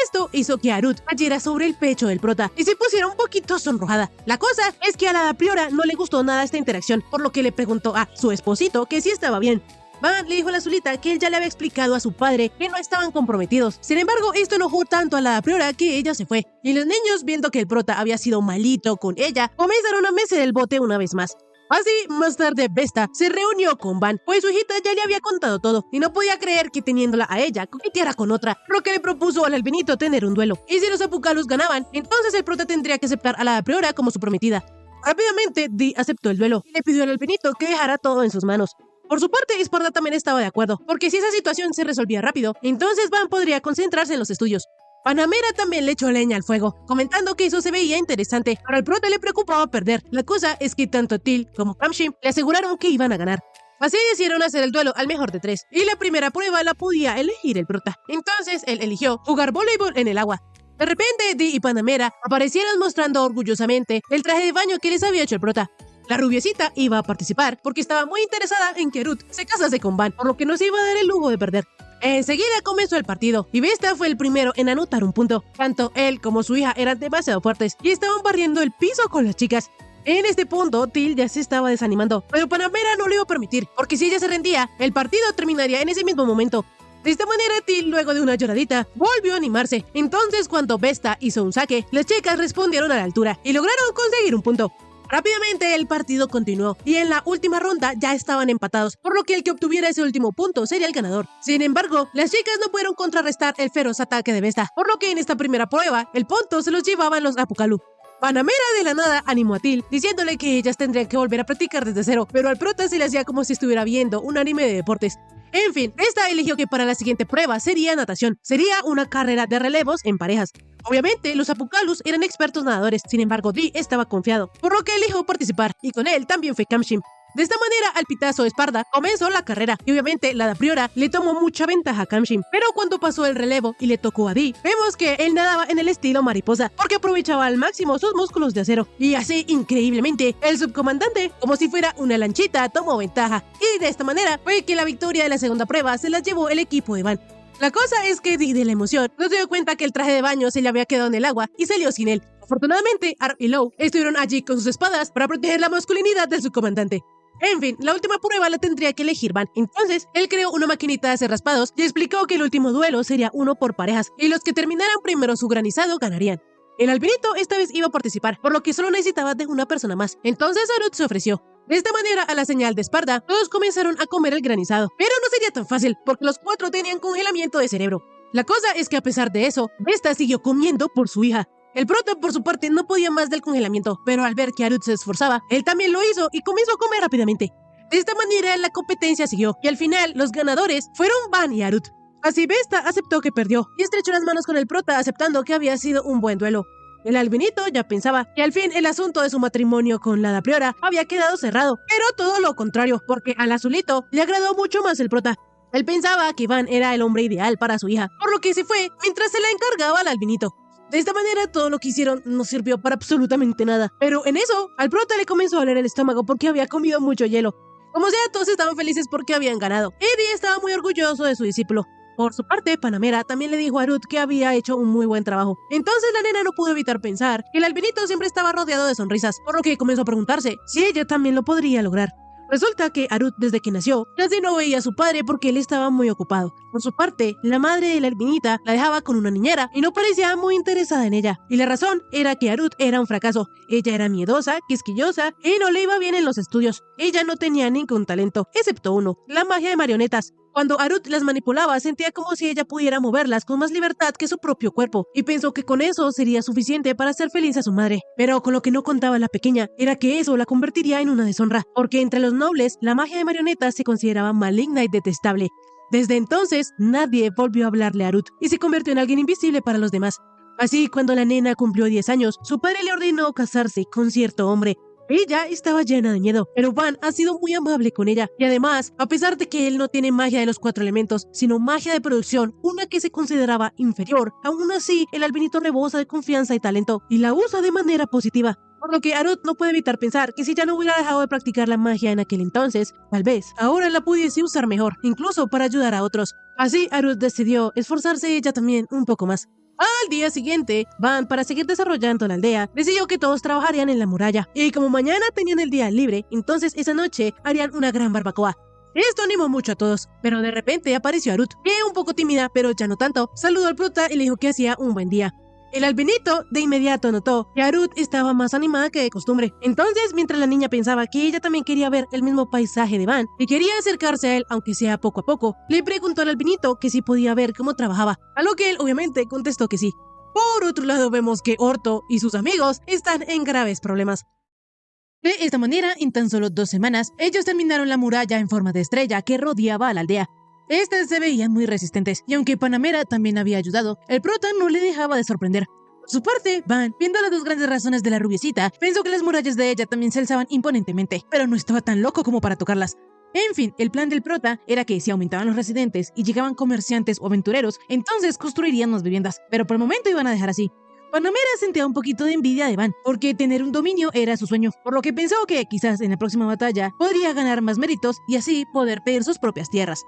Esto hizo que Arut cayera sobre el pecho del prota y se pusiera un poquito sonrojada. La cosa es que a la priora no le gustó nada esta interacción, por lo que le preguntó a su esposito que si estaba bien. Van le dijo a la Azulita que él ya le había explicado a su padre que no estaban comprometidos. Sin embargo, esto enojó tanto a la priora que ella se fue. Y los niños, viendo que el prota había sido malito con ella, comenzaron a mecer el bote una vez más. Así, más tarde, Vesta se reunió con Van, pues su hijita ya le había contado todo y no podía creer que teniéndola a ella coqueteara con otra, lo que le propuso al albinito tener un duelo. Y si los Apucalus ganaban, entonces el prota tendría que aceptar a la priora como su prometida. Rápidamente, Dee aceptó el duelo y le pidió al albinito que dejara todo en sus manos. Por su parte, Esparta también estaba de acuerdo, porque si esa situación se resolvía rápido, entonces Van podría concentrarse en los estudios. Panamera también le echó leña al fuego, comentando que eso se veía interesante, pero al prota le preocupaba perder. La cosa es que tanto Till como Kamshim le aseguraron que iban a ganar. Así decidieron hacer el duelo al mejor de tres, y la primera prueba la podía elegir el prota. Entonces él eligió jugar voleibol en el agua. De repente, Dee y Panamera aparecieron mostrando orgullosamente el traje de baño que les había hecho el prota. La rubiecita iba a participar porque estaba muy interesada en que Ruth se casase con Van, por lo que no se iba a dar el lujo de perder. Enseguida comenzó el partido y Vesta fue el primero en anotar un punto. Tanto él como su hija eran demasiado fuertes y estaban barriendo el piso con las chicas. En este punto, Till ya se estaba desanimando, pero Panamera no lo iba a permitir, porque si ella se rendía, el partido terminaría en ese mismo momento. De esta manera, Till, luego de una lloradita, volvió a animarse. Entonces, cuando Vesta hizo un saque, las chicas respondieron a la altura y lograron conseguir un punto. Rápidamente el partido continuó y en la última ronda ya estaban empatados, por lo que el que obtuviera ese último punto sería el ganador. Sin embargo, las chicas no pudieron contrarrestar el feroz ataque de Vesta, por lo que en esta primera prueba el punto se los llevaban los Apucalu. Panamera de la nada animó a Till, diciéndole que ellas tendrían que volver a practicar desde cero, pero al prota se le hacía como si estuviera viendo un anime de deportes. En fin, Vesta eligió que para la siguiente prueba sería natación. Sería una carrera de relevos en parejas. Obviamente, los Apucalus eran expertos nadadores, sin embargo, Dee estaba confiado, por lo que eligió participar, y con él también fue Kamshim. De esta manera, al pitazo Esparta comenzó la carrera, y obviamente la priora le tomó mucha ventaja a Kamshim. Pero cuando pasó el relevo y le tocó a Dee, vemos que él nadaba en el estilo mariposa, porque aprovechaba al máximo sus músculos de acero. Y así, increíblemente, el subcomandante, como si fuera una lanchita, tomó ventaja. Y de esta manera fue que la victoria de la segunda prueba se la llevó el equipo de Van. La cosa es que Dee, de la emoción, no se dio cuenta que el traje de baño se le había quedado en el agua y salió sin él. Afortunadamente, Arp y Low estuvieron allí con sus espadas para proteger la masculinidad de su comandante. En fin, la última prueba la tendría que elegir Van. Entonces, él creó una maquinita de hacer raspados y explicó que el último duelo sería uno por parejas y los que terminaran primero su granizado ganarían. El albinito esta vez iba a participar, por lo que solo necesitaba de una persona más. Entonces Arut se ofreció. De esta manera, a la señal de Esparta, todos comenzaron a comer el granizado. Pero no sería tan fácil, porque los cuatro tenían congelamiento de cerebro. La cosa es que a pesar de eso, Vesta siguió comiendo por su hija. El prota, por su parte, no podía más del congelamiento, pero al ver que Arut se esforzaba, él también lo hizo y comenzó a comer rápidamente. De esta manera, la competencia siguió, y al final, los ganadores fueron Van y Arut. Así Vesta aceptó que perdió, y estrechó las manos con el prota aceptando que había sido un buen duelo. El albinito ya pensaba que al fin el asunto de su matrimonio con la priora había quedado cerrado, pero todo lo contrario, porque al azulito le agradó mucho más el prota. Él pensaba que Van era el hombre ideal para su hija, por lo que se fue mientras se la encargaba al albinito. De esta manera todo lo que hicieron no sirvió para absolutamente nada, pero en eso al prota le comenzó a doler el estómago porque había comido mucho hielo. Como sea, todos estaban felices porque habían ganado. Eddie estaba muy orgulloso de su discípulo. Por su parte, Panamera también le dijo a Ruth que había hecho un muy buen trabajo. Entonces la nena no pudo evitar pensar que el albinito siempre estaba rodeado de sonrisas, por lo que comenzó a preguntarse si ella también lo podría lograr. Resulta que Arut, desde que nació, casi no veía a su padre porque él estaba muy ocupado. Por su parte, la madre de la albinita la dejaba con una niñera y no parecía muy interesada en ella. Y la razón era que Arut era un fracaso. Ella era miedosa, quisquillosa y no le iba bien en los estudios. Ella no tenía ningún talento, excepto uno, la magia de marionetas. Cuando Arut las manipulaba, sentía como si ella pudiera moverlas con más libertad que su propio cuerpo, y pensó que con eso sería suficiente para hacer feliz a su madre. Pero con lo que no contaba la pequeña era que eso la convertiría en una deshonra, porque entre los nobles la magia de marionetas se consideraba maligna y detestable. Desde entonces, nadie volvió a hablarle a Arut, y se convirtió en alguien invisible para los demás. Así, cuando la nena cumplió 10 años, su padre le ordenó casarse con cierto hombre. Ella estaba llena de miedo, pero Van ha sido muy amable con ella. Y además, a pesar de que él no tiene magia de los 4 elementos, sino magia de producción, una que se consideraba inferior, aún así, el albinito rebosa de confianza y talento, y la usa de manera positiva. Por lo que Arut no puede evitar pensar que si ya no hubiera dejado de practicar la magia en aquel entonces, tal vez ahora la pudiese usar mejor, incluso para ayudar a otros. Así, Arut decidió esforzarse ella también un poco más. Al día siguiente, Van, para seguir desarrollando la aldea, decidió que todos trabajarían en la muralla. Y como mañana tenían el día libre, entonces esa noche harían una gran barbacoa. Esto animó mucho a todos, pero de repente apareció Arut, que un poco tímida, pero ya no tanto. Saludó al prota y le dijo que hacía un buen día. El albinito de inmediato notó que Arut estaba más animada que de costumbre. Entonces, mientras la niña pensaba que ella también quería ver el mismo paisaje de Van y quería acercarse a él, aunque sea poco a poco, le preguntó al albinito que si podía ver cómo trabajaba, a lo que él obviamente contestó que sí. Por otro lado, vemos que Orto y sus amigos están en graves problemas. De esta manera, en tan solo 2 semanas, ellos terminaron la muralla en forma de estrella que rodeaba a la aldea. Estas se veían muy resistentes, y aunque Panamera también había ayudado, el prota no le dejaba de sorprender. Por su parte, Van, viendo las 2 grandes razones de la rubiecita, pensó que las murallas de ella también se alzaban imponentemente, pero no estaba tan loco como para tocarlas. En fin, el plan del prota era que si aumentaban los residentes y llegaban comerciantes o aventureros, entonces construirían más viviendas, pero por el momento iban a dejar así. Panamera sentía un poquito de envidia de Van, porque tener un dominio era su sueño, por lo que pensó que quizás en la próxima batalla podría ganar más méritos y así poder pedir sus propias tierras.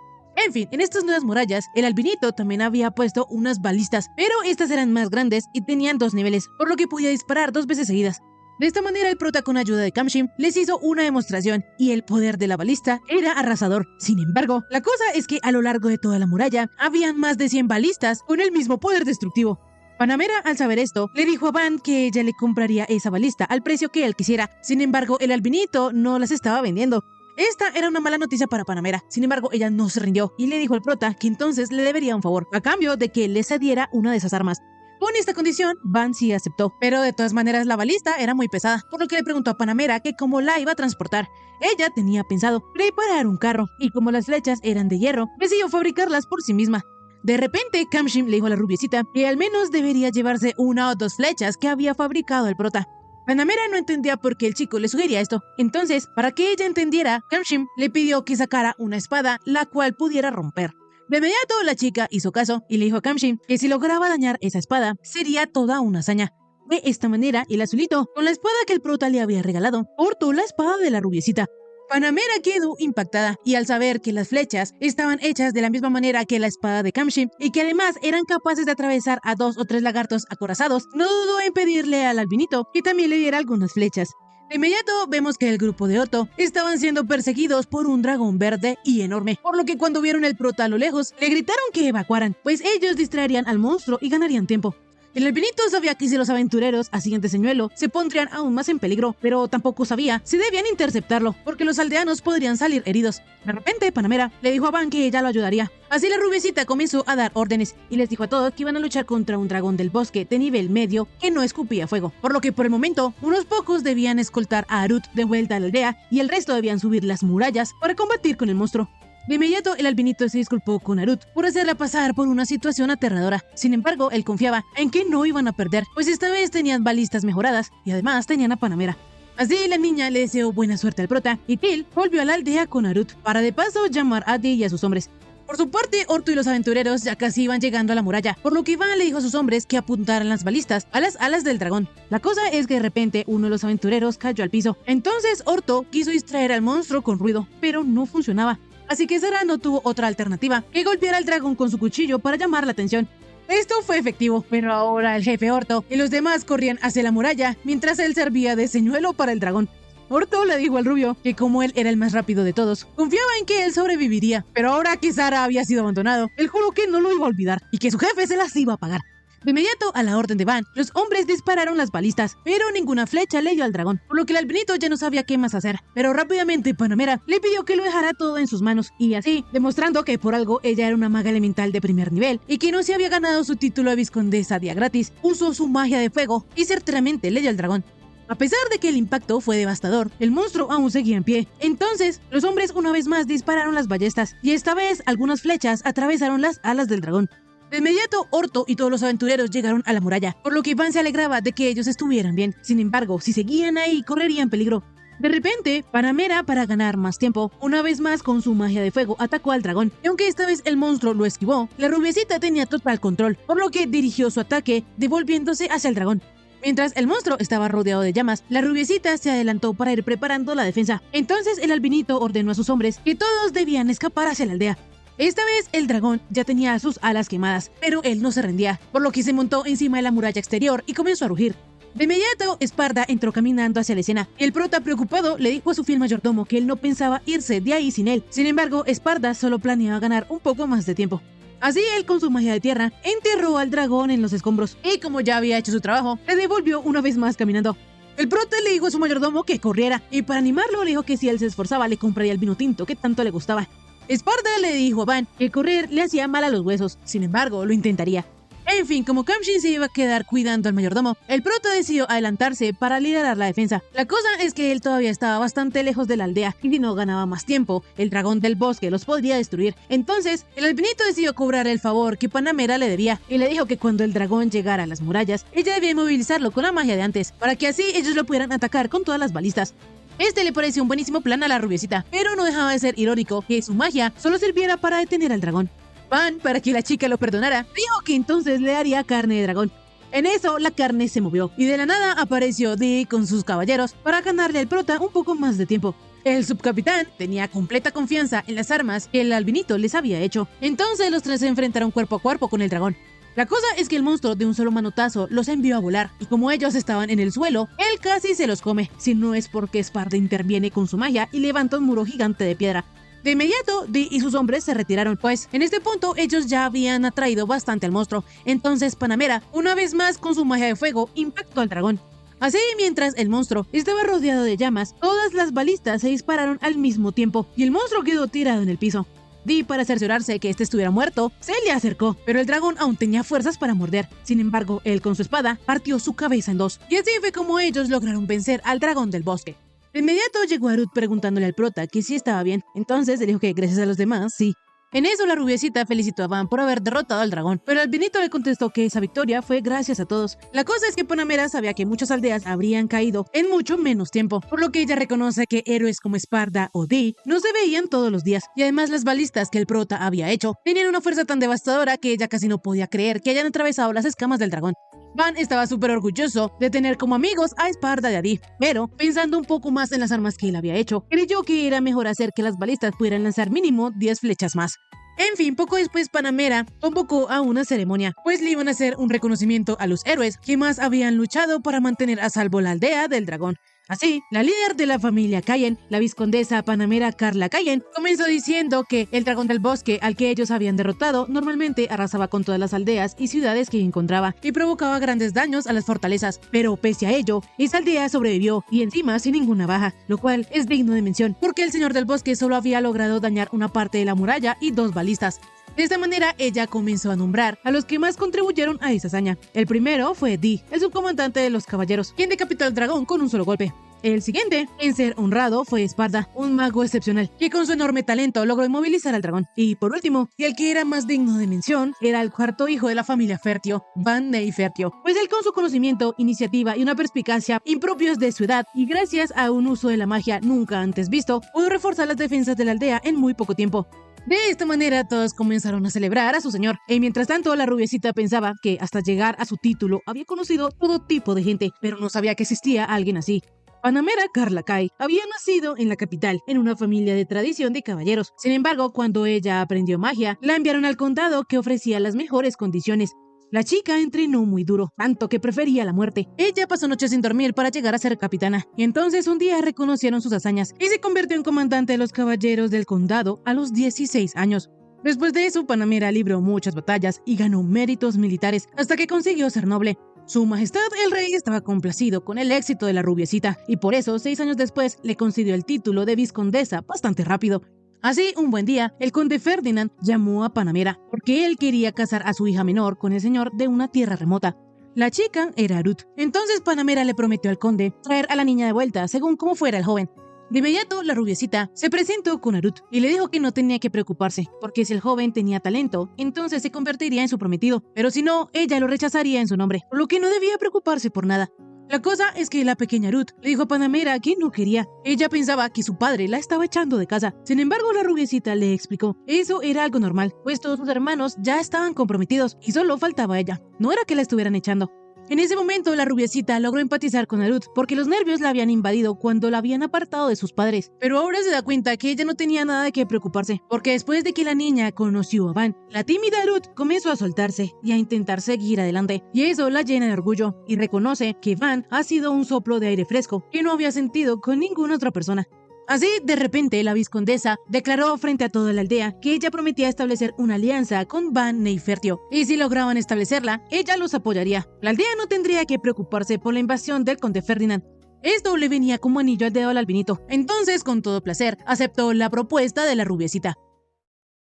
En fin, en estas nuevas murallas, el albinito también había puesto unas balistas, pero estas eran más grandes y tenían 2 niveles, por lo que podía disparar 2 veces seguidas. De esta manera, el prota, con ayuda de Kamshim, les hizo una demostración, y el poder de la balista era arrasador. Sin embargo, la cosa es que a lo largo de toda la muralla, habían más de 100 balistas con el mismo poder destructivo. Panamera, al saber esto, le dijo a Van que ella le compraría esa balista al precio que él quisiera. Sin embargo, el albinito no las estaba vendiendo. Esta era una mala noticia para Panamera. Sin embargo, ella no se rindió y le dijo al prota que entonces le debería un favor, a cambio de que le cediera una de esas armas. Con esta condición, Van sí aceptó, pero de todas maneras la balista era muy pesada, por lo que le preguntó a Panamera que cómo la iba a transportar. Ella tenía pensado preparar un carro, y como las flechas eran de hierro, decidió fabricarlas por sí misma. De repente, Kamshim le dijo a la rubiecita que al menos debería llevarse 1 o 2 flechas que había fabricado el prota. Panamera no entendía por qué el chico le sugería esto. Entonces, para que ella entendiera, Kamshim le pidió que sacara una espada, la cual pudiera romper. De inmediato, la chica hizo caso y le dijo a Kamshim que si lograba dañar esa espada, sería toda una hazaña. De esta manera, el azulito, con la espada que el prota le había regalado, portó la espada de la rubiecita. Panamera quedó impactada, y al saber que las flechas estaban hechas de la misma manera que la espada de Kamshim, y que además eran capaces de atravesar a 2 o 3 lagartos acorazados, no dudó en pedirle al albinito que también le diera algunas flechas. De inmediato vemos que el grupo de Otto estaban siendo perseguidos por un dragón verde y enorme, por lo que cuando vieron el prota a lo lejos, le gritaron que evacuaran, pues ellos distraerían al monstruo y ganarían tiempo. El albinito sabía que si los aventureros hacían de señuelo, se pondrían aún más en peligro, pero tampoco sabía si debían interceptarlo, porque los aldeanos podrían salir heridos. De repente, Panamera le dijo a Van que ella lo ayudaría. Así la rubiecita comenzó a dar órdenes, y les dijo a todos que iban a luchar contra un dragón del bosque de nivel medio que no escupía fuego, por lo que por el momento, unos pocos debían escoltar a Arut de vuelta a la aldea, y el resto debían subir las murallas para combatir con el monstruo. De inmediato, el albinito se disculpó con Arut por hacerla pasar por una situación aterradora. Sin embargo, él confiaba en que no iban a perder, pues esta vez tenían balistas mejoradas y además tenían a Panamera. Así, la niña le deseó buena suerte al prota, y Till volvió a la aldea con Arut para de paso llamar a Adi y a sus hombres. Por su parte, Orto y los aventureros ya casi iban llegando a la muralla, por lo que Iván le dijo a sus hombres que apuntaran las balistas a las alas del dragón. La cosa es que de repente uno de los aventureros cayó al piso. Entonces Orto quiso distraer al monstruo con ruido, pero no funcionaba. Así que Sara no tuvo otra alternativa que golpear al dragón con su cuchillo para llamar la atención. Esto fue efectivo, pero ahora el jefe Orto y los demás corrían hacia la muralla mientras él servía de señuelo para el dragón. Orto le dijo al rubio que como él era el más rápido de todos, confiaba en que él sobreviviría, pero ahora que Sara había sido abandonado, él juró que no lo iba a olvidar y que su jefe se las iba a pagar. De inmediato, a la orden de Van, los hombres dispararon las balistas, pero ninguna flecha le dio al dragón, por lo que el albinito ya no sabía qué más hacer. Pero rápidamente Panamera le pidió que lo dejara todo en sus manos, y así, demostrando que por algo ella era una maga elemental de primer nivel, y que no se había ganado su título de vizcondesa día gratis, usó su magia de fuego y certeramente le dio al dragón. A pesar de que el impacto fue devastador, el monstruo aún seguía en pie. Entonces, los hombres una vez más dispararon las ballestas, y esta vez algunas flechas atravesaron las alas del dragón. De inmediato, Orto y todos los aventureros llegaron a la muralla, por lo que Van se alegraba de que ellos estuvieran bien. Sin embargo, si seguían ahí, correrían peligro. De repente, Panamera, para ganar más tiempo, una vez más con su magia de fuego atacó al dragón, y aunque esta vez el monstruo lo esquivó, la rubiecita tenía total control, por lo que dirigió su ataque devolviéndose hacia el dragón. Mientras el monstruo estaba rodeado de llamas, la rubiecita se adelantó para ir preparando la defensa. Entonces el albinito ordenó a sus hombres que todos debían escapar hacia la aldea. Esta vez el dragón ya tenía sus alas quemadas, pero él no se rendía, por lo que se montó encima de la muralla exterior y comenzó a rugir. De inmediato, Esparda entró caminando hacia la escena, y el prota, preocupado, le dijo a su fiel mayordomo que él no pensaba irse de ahí sin él. Sin embargo, Esparda solo planeaba ganar un poco más de tiempo. Así él, con su magia de tierra, enterró al dragón en los escombros, y como ya había hecho su trabajo, le devolvió una vez más caminando. El prota le dijo a su mayordomo que corriera, y para animarlo le dijo que si él se esforzaba le compraría el vino tinto que tanto le gustaba. Esparda le dijo a Van que correr le hacía mal a los huesos, sin embargo, lo intentaría. En fin, como Kamshin se iba a quedar cuidando al mayordomo, el prota decidió adelantarse para liderar la defensa. La cosa es que él todavía estaba bastante lejos de la aldea, y si no ganaba más tiempo, el dragón del bosque los podría destruir. Entonces, el albinito decidió cobrar el favor que Panamera le debía, y le dijo que cuando el dragón llegara a las murallas, ella debía movilizarlo con la magia de antes, para que así ellos lo pudieran atacar con todas las balistas. Este le pareció un buenísimo plan a la rubiecita, pero no dejaba de ser irónico que su magia solo sirviera para detener al dragón. Van, para que la chica lo perdonara, dijo que entonces le haría carne de dragón. En eso, la carne se movió, y de la nada apareció Dee con sus caballeros para ganarle al prota un poco más de tiempo. El subcapitán tenía completa confianza en las armas que el albinito les había hecho, entonces los tres se enfrentaron cuerpo a cuerpo con el dragón. La cosa es que el monstruo de un solo manotazo los envió a volar, y como ellos estaban en el suelo, él casi se los come, si no es porque Esparda interviene con su magia y levanta un muro gigante de piedra. De inmediato, Dee y sus hombres se retiraron, pues en este punto ellos ya habían atraído bastante al monstruo. Entonces Panamera, una vez más con su magia de fuego, impactó al dragón. Así, mientras el monstruo estaba rodeado de llamas, todas las balistas se dispararon al mismo tiempo, y el monstruo quedó tirado en el piso. Dee, para cerciorarse que este estuviera muerto, se le acercó, pero el dragón aún tenía fuerzas para morder. Sin embargo, él con su espada partió su cabeza en dos, y así fue como ellos lograron vencer al dragón del bosque. De inmediato llegó Arut preguntándole al prota que sí estaba bien, entonces le dijo que gracias a los demás, sí. En eso la rubiecita felicitó a Van por haber derrotado al dragón, pero albinito le contestó que esa victoria fue gracias a todos. La cosa es que Panamera sabía que muchas aldeas habrían caído en mucho menos tiempo, por lo que ella reconoce que héroes como Esparda o Dee no se veían todos los días, y además las balistas que el prota había hecho tenían una fuerza tan devastadora que ella casi no podía creer que hayan atravesado las escamas del dragón. Van estaba súper orgulloso de tener como amigos a Esparda y a Dee, pero pensando un poco más en las armas que él había hecho, creyó que era mejor hacer que las balistas pudieran lanzar mínimo 10 flechas más. En fin, poco después Panamera convocó a una ceremonia, pues le iban a hacer un reconocimiento a los héroes que más habían luchado para mantener a salvo la aldea del dragón. Así, la líder de la familia Cayen, la vizcondesa Panamera Carla Cayen, comenzó diciendo que el dragón del bosque al que ellos habían derrotado normalmente arrasaba con todas las aldeas y ciudades que encontraba y provocaba grandes daños a las fortalezas, pero pese a ello, esa aldea sobrevivió y encima sin ninguna baja, lo cual es digno de mención, porque el señor del bosque solo había logrado dañar una parte de la muralla y 2 balistas. De esta manera, ella comenzó a nombrar a los que más contribuyeron a esa hazaña. El primero fue Dee, el subcomandante de los caballeros, quien decapitó al dragón con un solo golpe. El siguiente en ser honrado fue Esparda, un mago excepcional, que con su enorme talento logró inmovilizar al dragón. Y por último, y el que era más digno de mención, era el cuarto hijo de la familia Fertio, Van Fertio, pues él con su conocimiento, iniciativa y una perspicacia impropios de su edad, y gracias a un uso de la magia nunca antes visto, pudo reforzar las defensas de la aldea en muy poco tiempo. De esta manera todos comenzaron a celebrar a su señor, y mientras tanto la rubiecita pensaba que hasta llegar a su título había conocido todo tipo de gente, pero no sabía que existía alguien así. Panamera Carla Kai había nacido en la capital, en una familia de tradición de caballeros. Sin embargo, cuando ella aprendió magia, la enviaron al condado que ofrecía las mejores condiciones. La chica entrenó muy duro, tanto que prefería la muerte. Ella pasó noches sin dormir para llegar a ser capitana, y entonces un día reconocieron sus hazañas y se convirtió en comandante de los caballeros del condado a los 16 años. Después de eso, Panamera libró muchas batallas y ganó méritos militares hasta que consiguió ser noble. Su majestad el rey estaba complacido con el éxito de la rubiecita, y por eso 6 años después le concedió el título de vizcondesa bastante rápido. Así, un buen día, el conde Ferdinand llamó a Panamera porque él quería casar a su hija menor con el señor de una tierra remota. La chica era Arut. Entonces Panamera le prometió al conde traer a la niña de vuelta según como fuera el joven. De inmediato, la rubiecita se presentó con Arut y le dijo que no tenía que preocuparse, porque si el joven tenía talento, entonces se convertiría en su prometido, pero si no, ella lo rechazaría en su nombre, por lo que no debía preocuparse por nada. La cosa es que la pequeña Ruth le dijo a Panamera que no quería. Ella pensaba que su padre la estaba echando de casa. Sin embargo, la rubiecita le explicó. Eso era algo normal, pues todos sus hermanos ya estaban comprometidos y solo faltaba ella. No era que la estuvieran echando. En ese momento, la rubiecita logró empatizar con Ruth porque los nervios la habían invadido cuando la habían apartado de sus padres. Pero ahora se da cuenta que ella no tenía nada de qué preocuparse, porque después de que la niña conoció a Van, la tímida Ruth comenzó a soltarse y a intentar seguir adelante. Y eso la llena de orgullo y reconoce que Van ha sido un soplo de aire fresco que no había sentido con ninguna otra persona. Así, de repente, la vizcondesa declaró frente a toda la aldea que ella prometía establecer una alianza con Van Neifertio, y si lograban establecerla, ella los apoyaría. La aldea no tendría que preocuparse por la invasión del conde Ferdinand. Esto le venía como anillo al dedo al albinito, entonces, con todo placer, aceptó la propuesta de la rubiecita.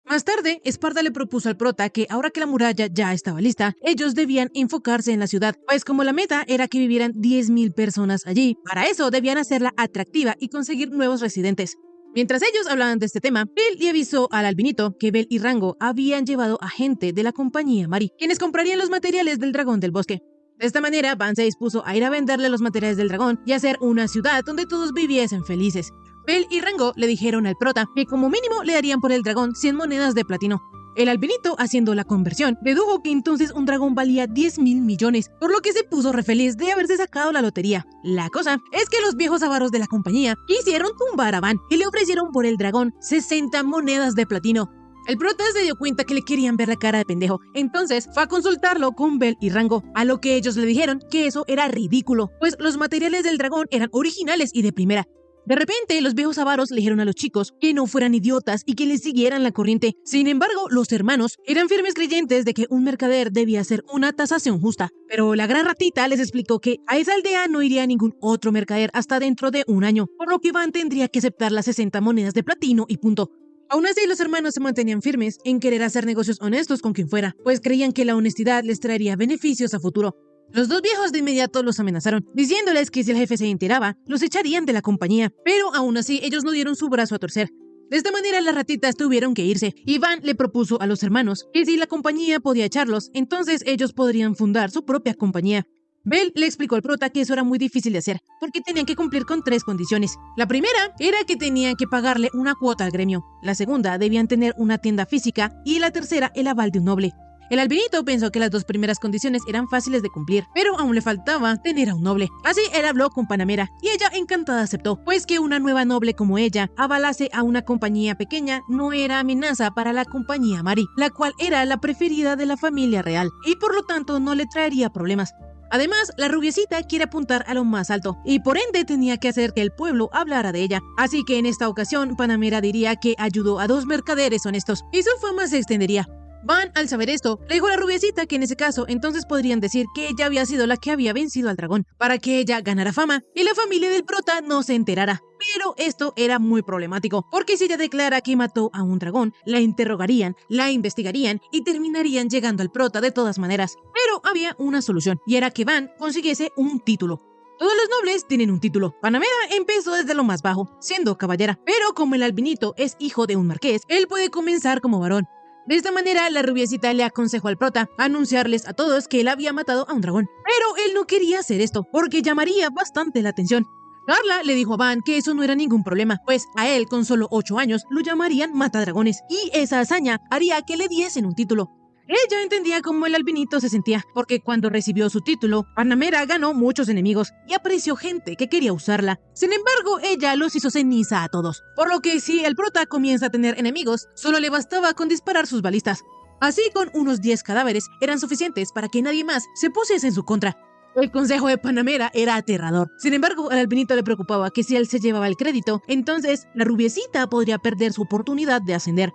Más tarde, Esparta le propuso al prota que ahora que la muralla ya estaba lista, ellos debían enfocarse en la ciudad, pues como la meta era que vivieran 10,000 personas allí, para eso debían hacerla atractiva y conseguir nuevos residentes. Mientras ellos hablaban de este tema, Bill le avisó al albinito que Bel y Rango habían llevado a gente de la compañía Mari, quienes comprarían los materiales del dragón del bosque. De esta manera, Van se dispuso a ir a venderle los materiales del dragón y hacer una ciudad donde todos viviesen felices. Bel y Rango le dijeron al prota que como mínimo le darían por el dragón 100 monedas de platino. El albinito, haciendo la conversión, dedujo que entonces un dragón valía 10,000 millones, por lo que se puso re feliz de haberse sacado la lotería. La cosa es que los viejos avaros de la compañía quisieron tumbar a Van y le ofrecieron por el dragón 60 monedas de platino. El prota se dio cuenta que le querían ver la cara de pendejo, entonces fue a consultarlo con Bel y Rango, a lo que ellos le dijeron que eso era ridículo, pues los materiales del dragón eran originales y de primera. De repente, los viejos avaros le dijeron a los chicos que no fueran idiotas y que les siguieran la corriente. Sin embargo, los hermanos eran firmes creyentes de que un mercader debía hacer una tasación justa. Pero la gran ratita les explicó que a esa aldea no iría ningún otro mercader hasta dentro de un año, por lo que Van tendría que aceptar las 60 monedas de platino y punto. Aún así, los hermanos se mantenían firmes en querer hacer negocios honestos con quien fuera, pues creían que la honestidad les traería beneficios a futuro. Los dos viejos de inmediato los amenazaron, diciéndoles que si el jefe se enteraba, los echarían de la compañía, pero aún así ellos no dieron su brazo a torcer. De esta manera las ratitas tuvieron que irse, y Van le propuso a los hermanos que si la compañía podía echarlos, entonces ellos podrían fundar su propia compañía. Bel le explicó al prota que eso era muy difícil de hacer, porque tenían que cumplir con 3 condiciones. La primera era que tenían que pagarle una cuota al gremio, la segunda debían tener una tienda física, y la tercera el aval de un noble. El albinito pensó que las 2 primeras condiciones eran fáciles de cumplir, pero aún le faltaba tener a un noble. Así él habló con Panamera, y ella encantada aceptó, pues que una nueva noble como ella avalase a una compañía pequeña no era amenaza para la compañía Mari, la cual era la preferida de la familia real, y por lo tanto no le traería problemas. Además, la rubiecita quiere apuntar a lo más alto, y por ende tenía que hacer que el pueblo hablara de ella. Así que en esta ocasión, Panamera diría que ayudó a 2 mercaderes honestos, y su fama se extendería. Van, al saber esto, le dijo a la rubiecita que en ese caso entonces podrían decir que ella había sido la que había vencido al dragón, para que ella ganara fama y la familia del prota no se enterara. Pero esto era muy problemático, porque si ella declara que mató a un dragón, la interrogarían, la investigarían y terminarían llegando al prota de todas maneras. Pero había una solución, y era que Van consiguiese un título. Todos los nobles tienen un título. Panamera empezó desde lo más bajo, siendo caballera, pero como el albinito es hijo de un marqués, él puede comenzar como varón. De esta manera, la rubiecita le aconsejó al prota anunciarles a todos que él había matado a un dragón. Pero él no quería hacer esto, porque llamaría bastante la atención. Carla le dijo a Van que eso no era ningún problema, pues a él con solo 8 años lo llamarían matadragones, y esa hazaña haría que le diesen un título. Ella entendía cómo el albinito se sentía, porque cuando recibió su título, Panamera ganó muchos enemigos y apreció gente que quería usarla. Sin embargo, ella los hizo ceniza a todos, por lo que si el prota comienza a tener enemigos, solo le bastaba con disparar sus balistas. Así, con unos 10 cadáveres eran suficientes para que nadie más se pusiese en su contra. El consejo de Panamera era aterrador. Sin embargo, al albinito le preocupaba que si él se llevaba el crédito, entonces la rubiecita podría perder su oportunidad de ascender.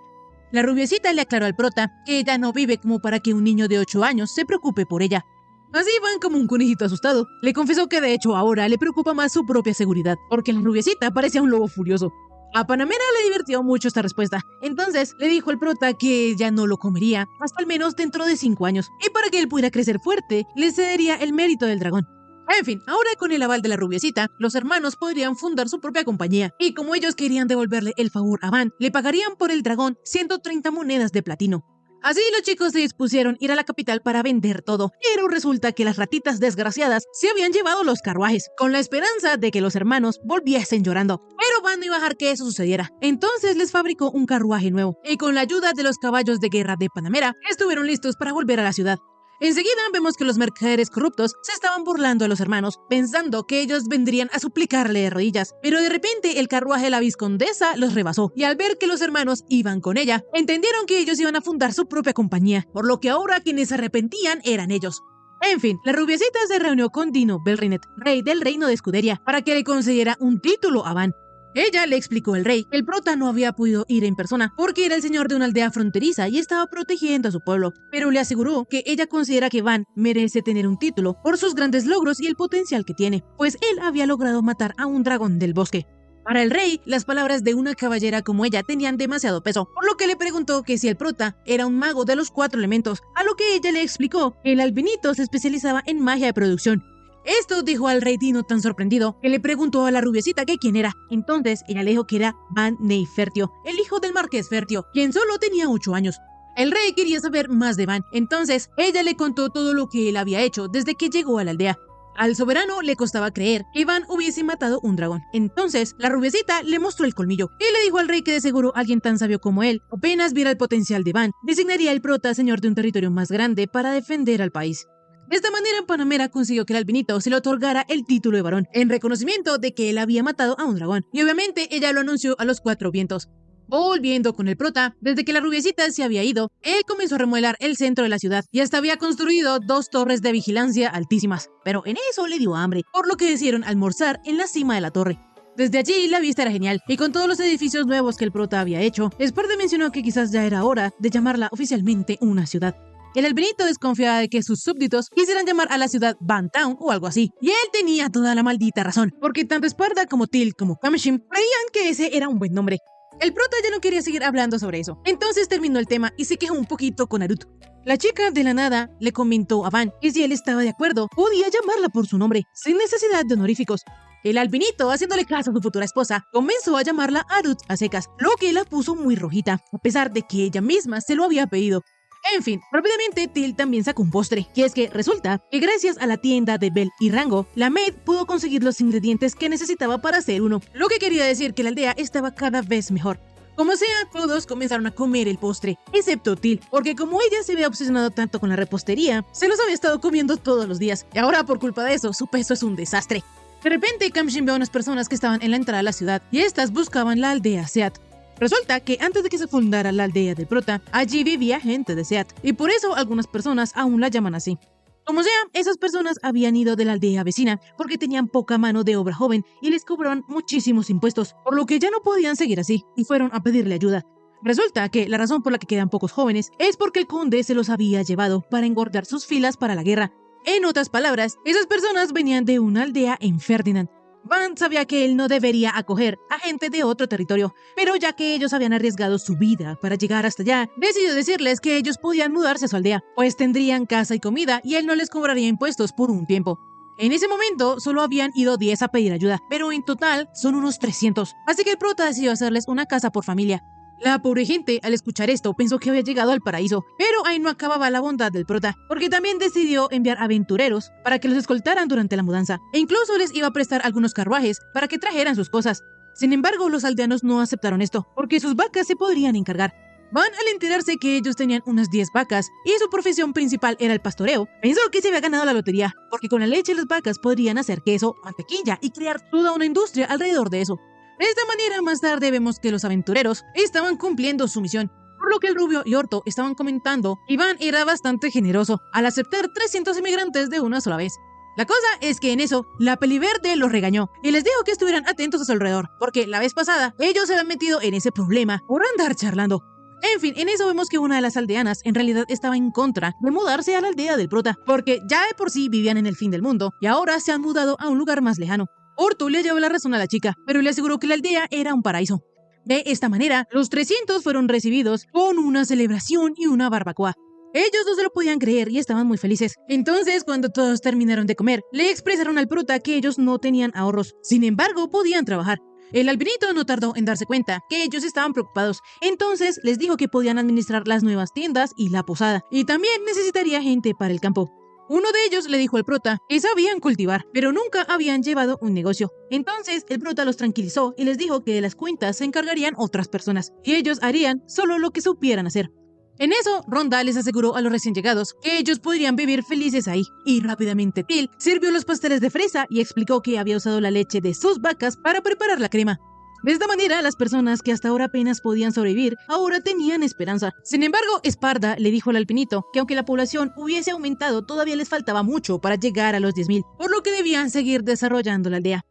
La rubiecita le aclaró al prota que ella no vive como para que un niño de 8 años se preocupe por ella. Así Van, como un conejito asustado, le confesó que de hecho ahora le preocupa más su propia seguridad, porque la rubiecita parecía un lobo furioso. A Panamera le divirtió mucho esta respuesta, entonces le dijo al prota que ella no lo comería hasta al menos dentro de 5 años, y para que él pudiera crecer fuerte, le cedería el mérito del dragón. En fin, ahora con el aval de la rubiecita, los hermanos podrían fundar su propia compañía, y como ellos querían devolverle el favor a Van, le pagarían por el dragón 130 monedas de platino. Así los chicos se dispusieron a ir a la capital para vender todo, pero resulta que las ratitas desgraciadas se habían llevado los carruajes, con la esperanza de que los hermanos volviesen llorando. Pero Van no iba a dejar que eso sucediera. Entonces les fabricó un carruaje nuevo, y con la ayuda de los caballos de guerra de Panamera, estuvieron listos para volver a la ciudad. Enseguida vemos que los mercaderes corruptos se estaban burlando de los hermanos, pensando que ellos vendrían a suplicarle de rodillas. Pero de repente el carruaje de la vizcondesa los rebasó, y al ver que los hermanos iban con ella, entendieron que ellos iban a fundar su propia compañía, por lo que ahora quienes se arrepentían eran ellos. En fin, la rubiecita se reunió con Dino Belrinet, rey del reino de Escuderia, para que le concediera un título a Van. Ella le explicó al rey que el prota no había podido ir en persona porque era el señor de una aldea fronteriza y estaba protegiendo a su pueblo, pero le aseguró que ella considera que Van merece tener un título por sus grandes logros y el potencial que tiene, pues él había logrado matar a un dragón del bosque. Para el rey, las palabras de una caballera como ella tenían demasiado peso, por lo que le preguntó que si el prota era un mago de los 4 elementos, a lo que ella le explicó que el albinito se especializaba en magia de producción. Esto dejó al rey Dino tan sorprendido que le preguntó a la rubiecita que quién era. Entonces ella le dijo que era Van Neyfertio, el hijo del marqués Fertio, quien solo tenía 8 años. El rey quería saber más de Van, entonces ella le contó todo lo que él había hecho desde que llegó a la aldea. Al soberano le costaba creer que Van hubiese matado un dragón. Entonces la rubiecita le mostró el colmillo y le dijo al rey que de seguro alguien tan sabio como él, apenas viera el potencial de Van, designaría al prota señor de un territorio más grande para defender al país. De esta manera, Panamera consiguió que el albinito se le otorgara el título de varón, en reconocimiento de que él había matado a un dragón, y obviamente ella lo anunció a los 4 vientos. Volviendo con el prota, desde que la rubiecita se había ido, él comenzó a remodelar el centro de la ciudad, y hasta había construido 2 torres de vigilancia altísimas, pero en eso le dio hambre, por lo que decidieron almorzar en la cima de la torre. Desde allí la vista era genial, y con todos los edificios nuevos que el prota había hecho, Esparta mencionó que quizás ya era hora de llamarla oficialmente una ciudad. El albinito desconfiaba de que sus súbditos quisieran llamar a la ciudad Van Town o algo así, y él tenía toda la maldita razón, porque tanto Esparta como Til como Kamshim creían que ese era un buen nombre. El prota ya no quería seguir hablando sobre eso, entonces terminó el tema y se quejó un poquito con Arut. La chica de la nada le comentó a Van que si él estaba de acuerdo, podía llamarla por su nombre, sin necesidad de honoríficos. El albinito, haciéndole caso a su futura esposa, comenzó a llamarla Arut a secas, lo que la puso muy rojita, a pesar de que ella misma se lo había pedido. En fin, rápidamente Til también sacó un postre, y es que resulta que gracias a la tienda de Bel y Rango, la maid pudo conseguir los ingredientes que necesitaba para hacer uno, lo que quería decir que la aldea estaba cada vez mejor. Como sea, todos comenzaron a comer el postre, excepto Til, porque como ella se había obsesionado tanto con la repostería, se los había estado comiendo todos los días, y ahora por culpa de eso, su peso es un desastre. De repente, Kamshim vio a unas personas que estaban en la entrada de la ciudad, y estas buscaban la aldea Seat. Resulta que antes de que se fundara la aldea del prota, allí vivía gente de Seat, y por eso algunas personas aún la llaman así. Como sea, esas personas habían ido de la aldea vecina porque tenían poca mano de obra joven y les cobraban muchísimos impuestos, por lo que ya no podían seguir así, y fueron a pedirle ayuda. Resulta que la razón por la que quedan pocos jóvenes es porque el conde se los había llevado para engordar sus filas para la guerra. En otras palabras, esas personas venían de una aldea en Ferdinand. Van sabía que él no debería acoger a gente de otro territorio, pero ya que ellos habían arriesgado su vida para llegar hasta allá, decidió decirles que ellos podían mudarse a su aldea, pues tendrían casa y comida y él no les cobraría impuestos por un tiempo. En ese momento solo habían ido 10 a pedir ayuda, pero en total son unos 300, así que el prota decidió hacerles una casa por familia. La pobre gente, al escuchar esto, pensó que había llegado al paraíso, pero ahí no acababa la bondad del prota, porque también decidió enviar aventureros para que los escoltaran durante la mudanza, e incluso les iba a prestar algunos carruajes para que trajeran sus cosas. Sin embargo, los aldeanos no aceptaron esto, porque sus vacas se podrían encargar. Van, al enterarse que ellos tenían unas 10 vacas y su profesión principal era el pastoreo, pensó que se había ganado la lotería, porque con la leche de las vacas podrían hacer queso, mantequilla y crear toda una industria alrededor de eso. De esta manera, más tarde vemos que los aventureros estaban cumpliendo su misión, por lo que el rubio y Orto estaban comentando, y Van era bastante generoso al aceptar 300 inmigrantes de una sola vez. La cosa es que en eso, la peliverde los regañó y les dijo que estuvieran atentos a su alrededor, porque la vez pasada ellos se habían metido en ese problema por andar charlando. En fin, en eso vemos que una de las aldeanas en realidad estaba en contra de mudarse a la aldea del prota, porque ya de por sí vivían en el fin del mundo y ahora se han mudado a un lugar más lejano. Orto le llevó la razón a la chica, pero le aseguró que la aldea era un paraíso. De esta manera, los 300 fueron recibidos con una celebración y una barbacoa. Ellos no se lo podían creer y estaban muy felices. Entonces, cuando todos terminaron de comer, le expresaron al prota que ellos no tenían ahorros. Sin embargo, podían trabajar. El albinito no tardó en darse cuenta que ellos estaban preocupados. Entonces les dijo que podían administrar las nuevas tiendas y la posada. Y también necesitaría gente para el campo. Uno de ellos le dijo al prota que sabían cultivar, pero nunca habían llevado un negocio. Entonces el prota los tranquilizó y les dijo que de las cuentas se encargarían otras personas y ellos harían solo lo que supieran hacer. En eso, Ronda les aseguró a los recién llegados que ellos podrían vivir felices ahí. Y rápidamente Till sirvió los pasteles de fresa y explicó que había usado la leche de sus vacas para preparar la crema. De esta manera, las personas que hasta ahora apenas podían sobrevivir, ahora tenían esperanza. Sin embargo, Esparda le dijo al alpinito que aunque la población hubiese aumentado, todavía les faltaba mucho para llegar a los 10.000, por lo que debían seguir desarrollando la aldea.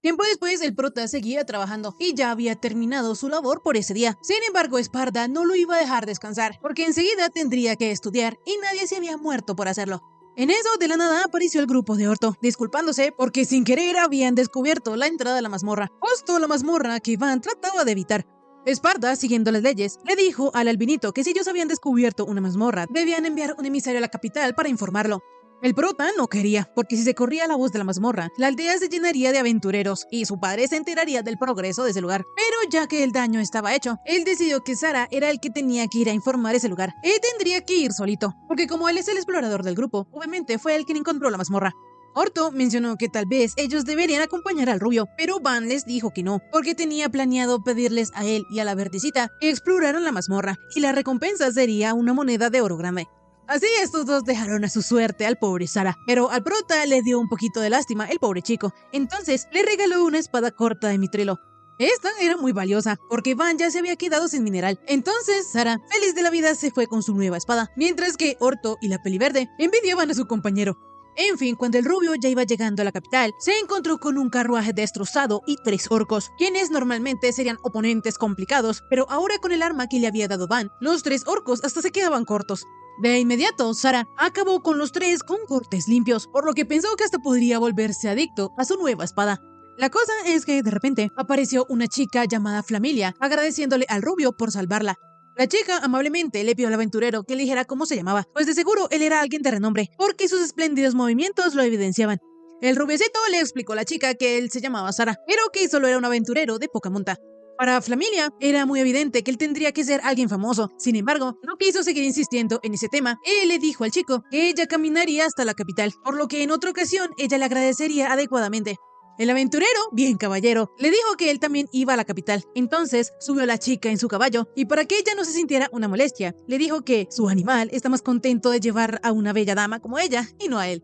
Tiempo después, el prota seguía trabajando y ya había terminado su labor por ese día. Sin embargo, Esparda no lo iba a dejar descansar, porque enseguida tendría que estudiar y nadie se había muerto por hacerlo. En eso, de la nada, apareció el grupo de Orto, disculpándose porque sin querer habían descubierto la entrada a la mazmorra, justo la mazmorra que Van trataba de evitar. Esparda, siguiendo las leyes, le dijo al albinito que si ellos habían descubierto una mazmorra, debían enviar un emisario a la capital para informarlo. El prota no quería, porque si se corría la voz de la mazmorra, la aldea se llenaría de aventureros y su padre se enteraría del progreso de ese lugar. Pero ya que el daño estaba hecho, él decidió que Sara era el que tenía que ir a informar ese lugar. Él tendría que ir solito, porque como él es el explorador del grupo, obviamente fue él quien encontró la mazmorra. Orto mencionó que tal vez ellos deberían acompañar al rubio, pero Van les dijo que no, porque tenía planeado pedirles a él y a la verdecita que exploraran la mazmorra, y la recompensa sería una moneda de oro grande. Así estos dos dejaron a su suerte al pobre Sara, pero al prota le dio un poquito de lástima el pobre chico, entonces le regaló una espada corta de mitrilo. Esta era muy valiosa, porque Van ya se había quedado sin mineral. Entonces Sara, feliz de la vida, se fue con su nueva espada, mientras que Orto y la peliverde envidiaban a su compañero. En fin, cuando el rubio ya iba llegando a la capital, se encontró con un carruaje destrozado y 3 orcos, quienes normalmente serían oponentes complicados, pero ahora con el arma que le había dado Van, los 3 orcos hasta se quedaban cortos. De inmediato, Sara acabó con los 3 con cortes limpios, por lo que pensó que hasta podría volverse adicto a su nueva espada. La cosa es que de repente apareció una chica llamada Flamilia, agradeciéndole al rubio por salvarla. La chica amablemente le pidió al aventurero que le dijera cómo se llamaba, pues de seguro él era alguien de renombre, porque sus espléndidos movimientos lo evidenciaban. El rubiecito le explicó a la chica que él se llamaba Sara, pero que solo era un aventurero de poca monta. Para Flamilia era muy evidente que él tendría que ser alguien famoso. Sin embargo, no quiso seguir insistiendo en ese tema. Él le dijo al chico que ella caminaría hasta la capital, por lo que en otra ocasión ella le agradecería adecuadamente. El aventurero, bien caballero, le dijo que él también iba a la capital. Entonces subió a la chica en su caballo y para que ella no se sintiera una molestia, le dijo que su animal está más contento de llevar a una bella dama como ella y no a él.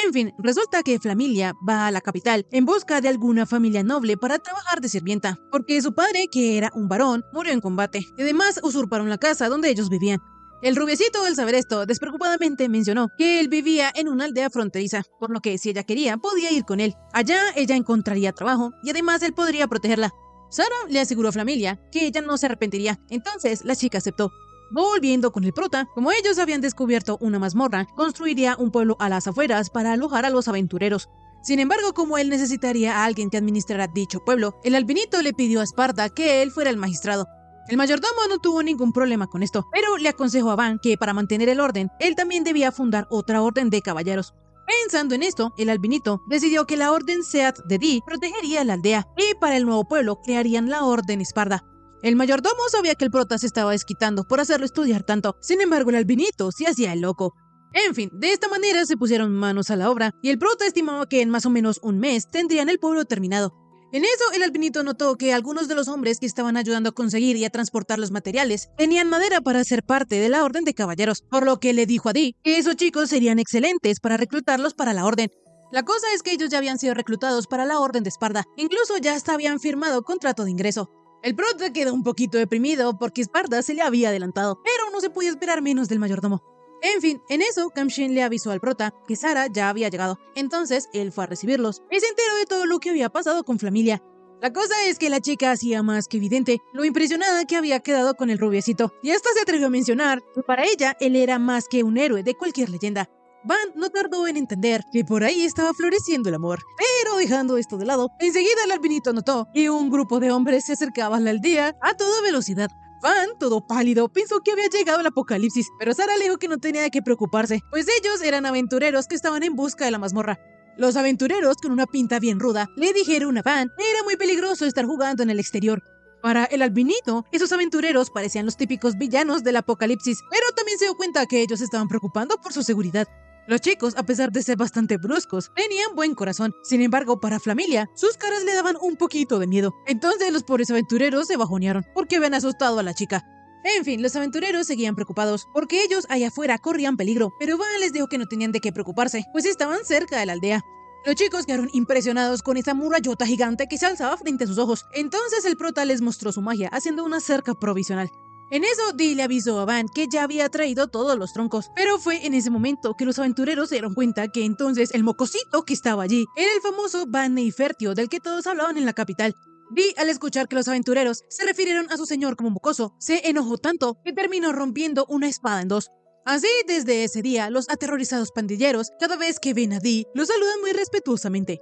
En fin, resulta que Flamilia va a la capital en busca de alguna familia noble para trabajar de sirvienta, porque su padre, que era un varón, murió en combate, y además usurparon la casa donde ellos vivían. El rubiecito, al saber esto, despreocupadamente mencionó que él vivía en una aldea fronteriza, por lo que si ella quería, podía ir con él. Allá ella encontraría trabajo, y además él podría protegerla. Sara le aseguró a Flamilia que ella no se arrepentiría, entonces la chica aceptó. Volviendo con el prota, como ellos habían descubierto una mazmorra, construiría un pueblo a las afueras para alojar a los aventureros. Sin embargo, como él necesitaría a alguien que administrara dicho pueblo, el albinito le pidió a Esparda que él fuera el magistrado. El mayordomo no tuvo ningún problema con esto, pero le aconsejó a Van que para mantener el orden, él también debía fundar otra orden de caballeros. Pensando en esto, el albinito decidió que la orden Seat de Di protegería la aldea y para el nuevo pueblo crearían la orden Esparda. El mayordomo sabía que el prota se estaba desquitando por hacerlo estudiar tanto, sin embargo el albinito se hacía el loco. En fin, de esta manera se pusieron manos a la obra y el prota estimaba que en más o menos un mes tendrían el pueblo terminado. En eso el albinito notó que algunos de los hombres que estaban ayudando a conseguir y a transportar los materiales tenían madera para ser parte de la orden de caballeros, por lo que le dijo a Di que esos chicos serían excelentes para reclutarlos para la orden. La cosa es que ellos ya habían sido reclutados para la orden de Esparda, incluso ya hasta habían firmado contrato de ingreso. El prota quedó un poquito deprimido porque Esparda se le había adelantado, pero no se podía esperar menos del mayordomo. En fin, en eso Kamshin le avisó al prota que Sara ya había llegado, entonces él fue a recibirlos y se enteró de todo lo que había pasado con Flamilia. La cosa es que la chica hacía más que evidente lo impresionada que había quedado con el rubiecito, y hasta se atrevió a mencionar que para ella él era más que un héroe de cualquier leyenda. Van no tardó en entender que por ahí estaba floreciendo el amor, pero dejando esto de lado, enseguida el albinito notó que un grupo de hombres se acercaba a la aldea a toda velocidad. Van, todo pálido, pensó que había llegado el apocalipsis, pero Sarah le dijo que no tenía de qué preocuparse, pues ellos eran aventureros que estaban en busca de la mazmorra. Los aventureros, con una pinta bien ruda, le dijeron a Van que era muy peligroso estar jugando en el exterior. Para el albinito, esos aventureros parecían los típicos villanos del apocalipsis, pero también se dio cuenta que ellos estaban preocupando por su seguridad. Los chicos, a pesar de ser bastante bruscos, tenían buen corazón. Sin embargo, para Flamilia, sus caras le daban un poquito de miedo. Entonces los pobres aventureros se bajonearon, porque habían asustado a la chica. En fin, los aventureros seguían preocupados, porque ellos allá afuera corrían peligro, pero Van les dijo que no tenían de qué preocuparse, pues estaban cerca de la aldea. Los chicos quedaron impresionados con esa murallota gigante que se alzaba frente a sus ojos. Entonces el prota les mostró su magia, haciendo una cerca provisional. En eso, Dee le avisó a Van que ya había traído todos los troncos, pero fue en ese momento que los aventureros se dieron cuenta que entonces el mocosito que estaba allí era el famoso Van Neifertio del que todos hablaban en la capital. Dee, al escuchar que los aventureros se refirieron a su señor como mocoso, se enojó tanto que terminó rompiendo una espada en dos. Así, desde ese día, los aterrorizados pandilleros, cada vez que ven a Dee, lo saludan muy respetuosamente.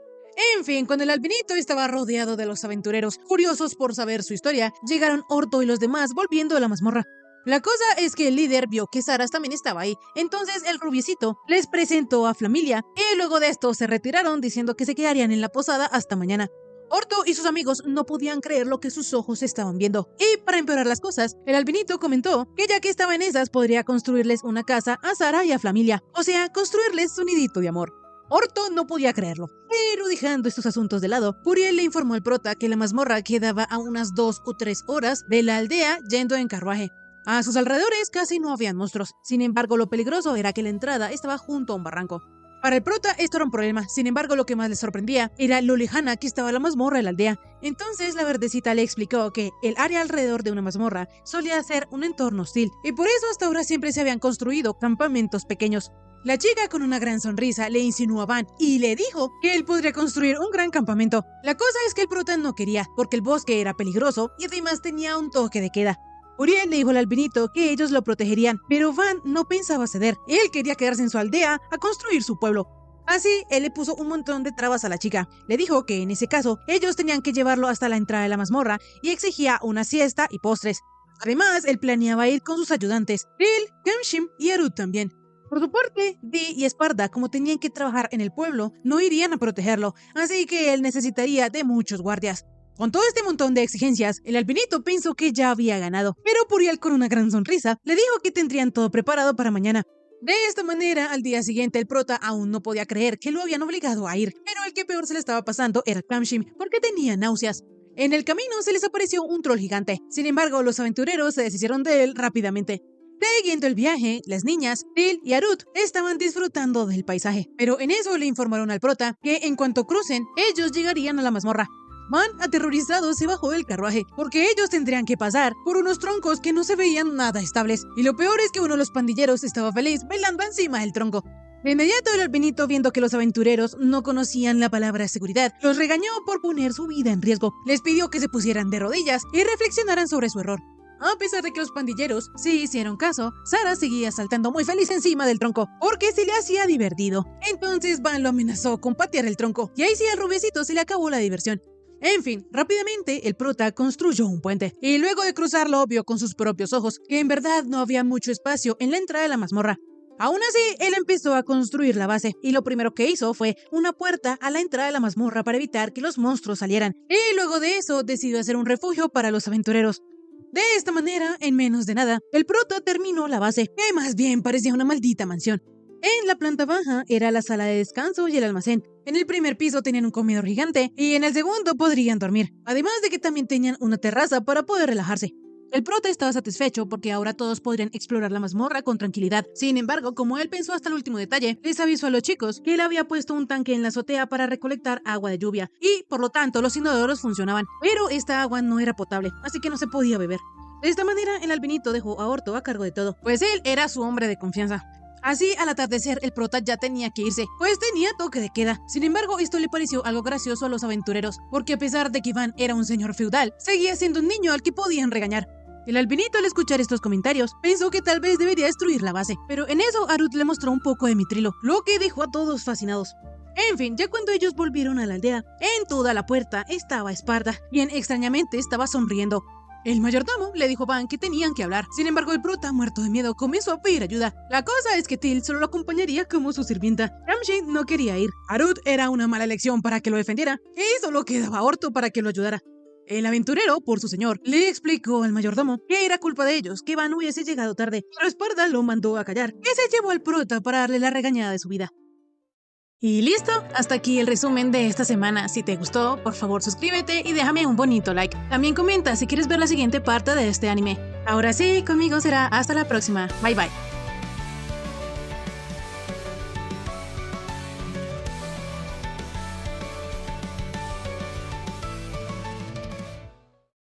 En fin, cuando el albinito estaba rodeado de los aventureros, curiosos por saber su historia, llegaron Orto y los demás volviendo a la mazmorra. La cosa es que el líder vio que Saras también estaba ahí, entonces el rubiecito les presentó a Flamilia y luego de esto se retiraron diciendo que se quedarían en la posada hasta mañana. Orto y sus amigos no podían creer lo que sus ojos estaban viendo. Y para empeorar las cosas, el albinito comentó que ya que estaba en esas podría construirles una casa a Sara y a Flamilia, o sea, construirles su nidito de amor. Orto no podía creerlo, pero dejando estos asuntos de lado, Puriel le informó al prota que la mazmorra quedaba a unas 2 o 3 horas de la aldea yendo en carruaje. A sus alrededores casi no habían monstruos, sin embargo lo peligroso era que la entrada estaba junto a un barranco. Para el prota esto era un problema, sin embargo lo que más le sorprendía era lo lejana que estaba la mazmorra de la aldea. Entonces la verdecita le explicó que el área alrededor de una mazmorra solía ser un entorno hostil, y por eso hasta ahora siempre se habían construido campamentos pequeños. La chica con una gran sonrisa le insinuó a Van y le dijo que él podría construir un gran campamento. La cosa es que el prota no quería, porque el bosque era peligroso y además tenía un toque de queda. Uriel le dijo al albinito que ellos lo protegerían, pero Van no pensaba ceder. Él quería quedarse en su aldea a construir su pueblo. Así, él le puso un montón de trabas a la chica. Le dijo que en ese caso, ellos tenían que llevarlo hasta la entrada de la mazmorra y exigía una siesta y postres. Además, él planeaba ir con sus ayudantes, Phil, Kemshim y Arut también. Por su parte, Dee y Esparda, como tenían que trabajar en el pueblo, no irían a protegerlo, así que él necesitaría de muchos guardias. Con todo este montón de exigencias, el albinito pensó que ya había ganado, pero Puriel con una gran sonrisa le dijo que tendrían todo preparado para mañana. De esta manera, al día siguiente el prota aún no podía creer que lo habían obligado a ir, pero el que peor se le estaba pasando era Kemshim, porque tenía náuseas. En el camino se les apareció un troll gigante, sin embargo los aventureros se deshicieron de él rápidamente. Siguiendo el viaje, las niñas, Phil y Arut, estaban disfrutando del paisaje, pero en eso le informaron al prota que en cuanto crucen, ellos llegarían a la mazmorra. Van, aterrorizado, se bajó del carruaje, porque ellos tendrían que pasar por unos troncos que no se veían nada estables, y lo peor es que uno de los pandilleros estaba feliz bailando encima del tronco. De inmediato el albinito, viendo que los aventureros no conocían la palabra seguridad, los regañó por poner su vida en riesgo. Les pidió que se pusieran de rodillas y reflexionaran sobre su error. A pesar de que los pandilleros sí hicieron caso, Sara seguía saltando muy feliz encima del tronco, porque se le hacía divertido. Entonces Van lo amenazó con patear el tronco, y ahí sí al rubiecito se le acabó la diversión. En fin, rápidamente el prota construyó un puente, y luego de cruzarlo vio con sus propios ojos que en verdad no había mucho espacio en la entrada de la mazmorra. Aún así, él empezó a construir la base, y lo primero que hizo fue una puerta a la entrada de la mazmorra para evitar que los monstruos salieran, y luego de eso decidió hacer un refugio para los aventureros. De esta manera, en menos de nada, el prota terminó la base, que más bien parecía una maldita mansión. En la planta baja era la sala de descanso y el almacén. En el primer piso tenían un comedor gigante y en el segundo podrían dormir, además de que también tenían una terraza para poder relajarse. El prota estaba satisfecho porque ahora todos podrían explorar la mazmorra con tranquilidad. Sin embargo, como él pensó hasta el último detalle, les avisó a los chicos que él había puesto un tanque en la azotea para recolectar agua de lluvia y, por lo tanto, los inodoros funcionaban. Pero esta agua no era potable, así que no se podía beber. De esta manera, el albinito dejó a Orto a cargo de todo, pues él era su hombre de confianza. Así, al atardecer, el prota ya tenía que irse, pues tenía toque de queda. Sin embargo, esto le pareció algo gracioso a los aventureros, porque a pesar de que Iván era un señor feudal, seguía siendo un niño al que podían regañar. El albinito, al escuchar estos comentarios, pensó que tal vez debería destruir la base, pero en eso Arut le mostró un poco de mitrilo, lo que dejó a todos fascinados. En fin, ya cuando ellos volvieron a la aldea, en toda la puerta estaba Esparda, quien extrañamente estaba sonriendo. El mayordomo le dijo a Van que tenían que hablar. Sin embargo, el prota, muerto de miedo, comenzó a pedir ayuda. La cosa es que Till solo lo acompañaría como su sirvienta. Shamshi no quería ir. Harut era una mala elección para que lo defendiera y solo quedaba Orto para que lo ayudara. El aventurero, por su señor, le explicó al mayordomo que era culpa de ellos, que Van hubiese llegado tarde, pero Esparda lo mandó a callar, que se llevó al prota para darle la regañada de su vida. Y listo, hasta aquí el resumen de esta semana. Si te gustó, por favor suscríbete y déjame un bonito like. También comenta si quieres ver la siguiente parte de este anime. Ahora sí, conmigo será hasta la próxima. Bye bye.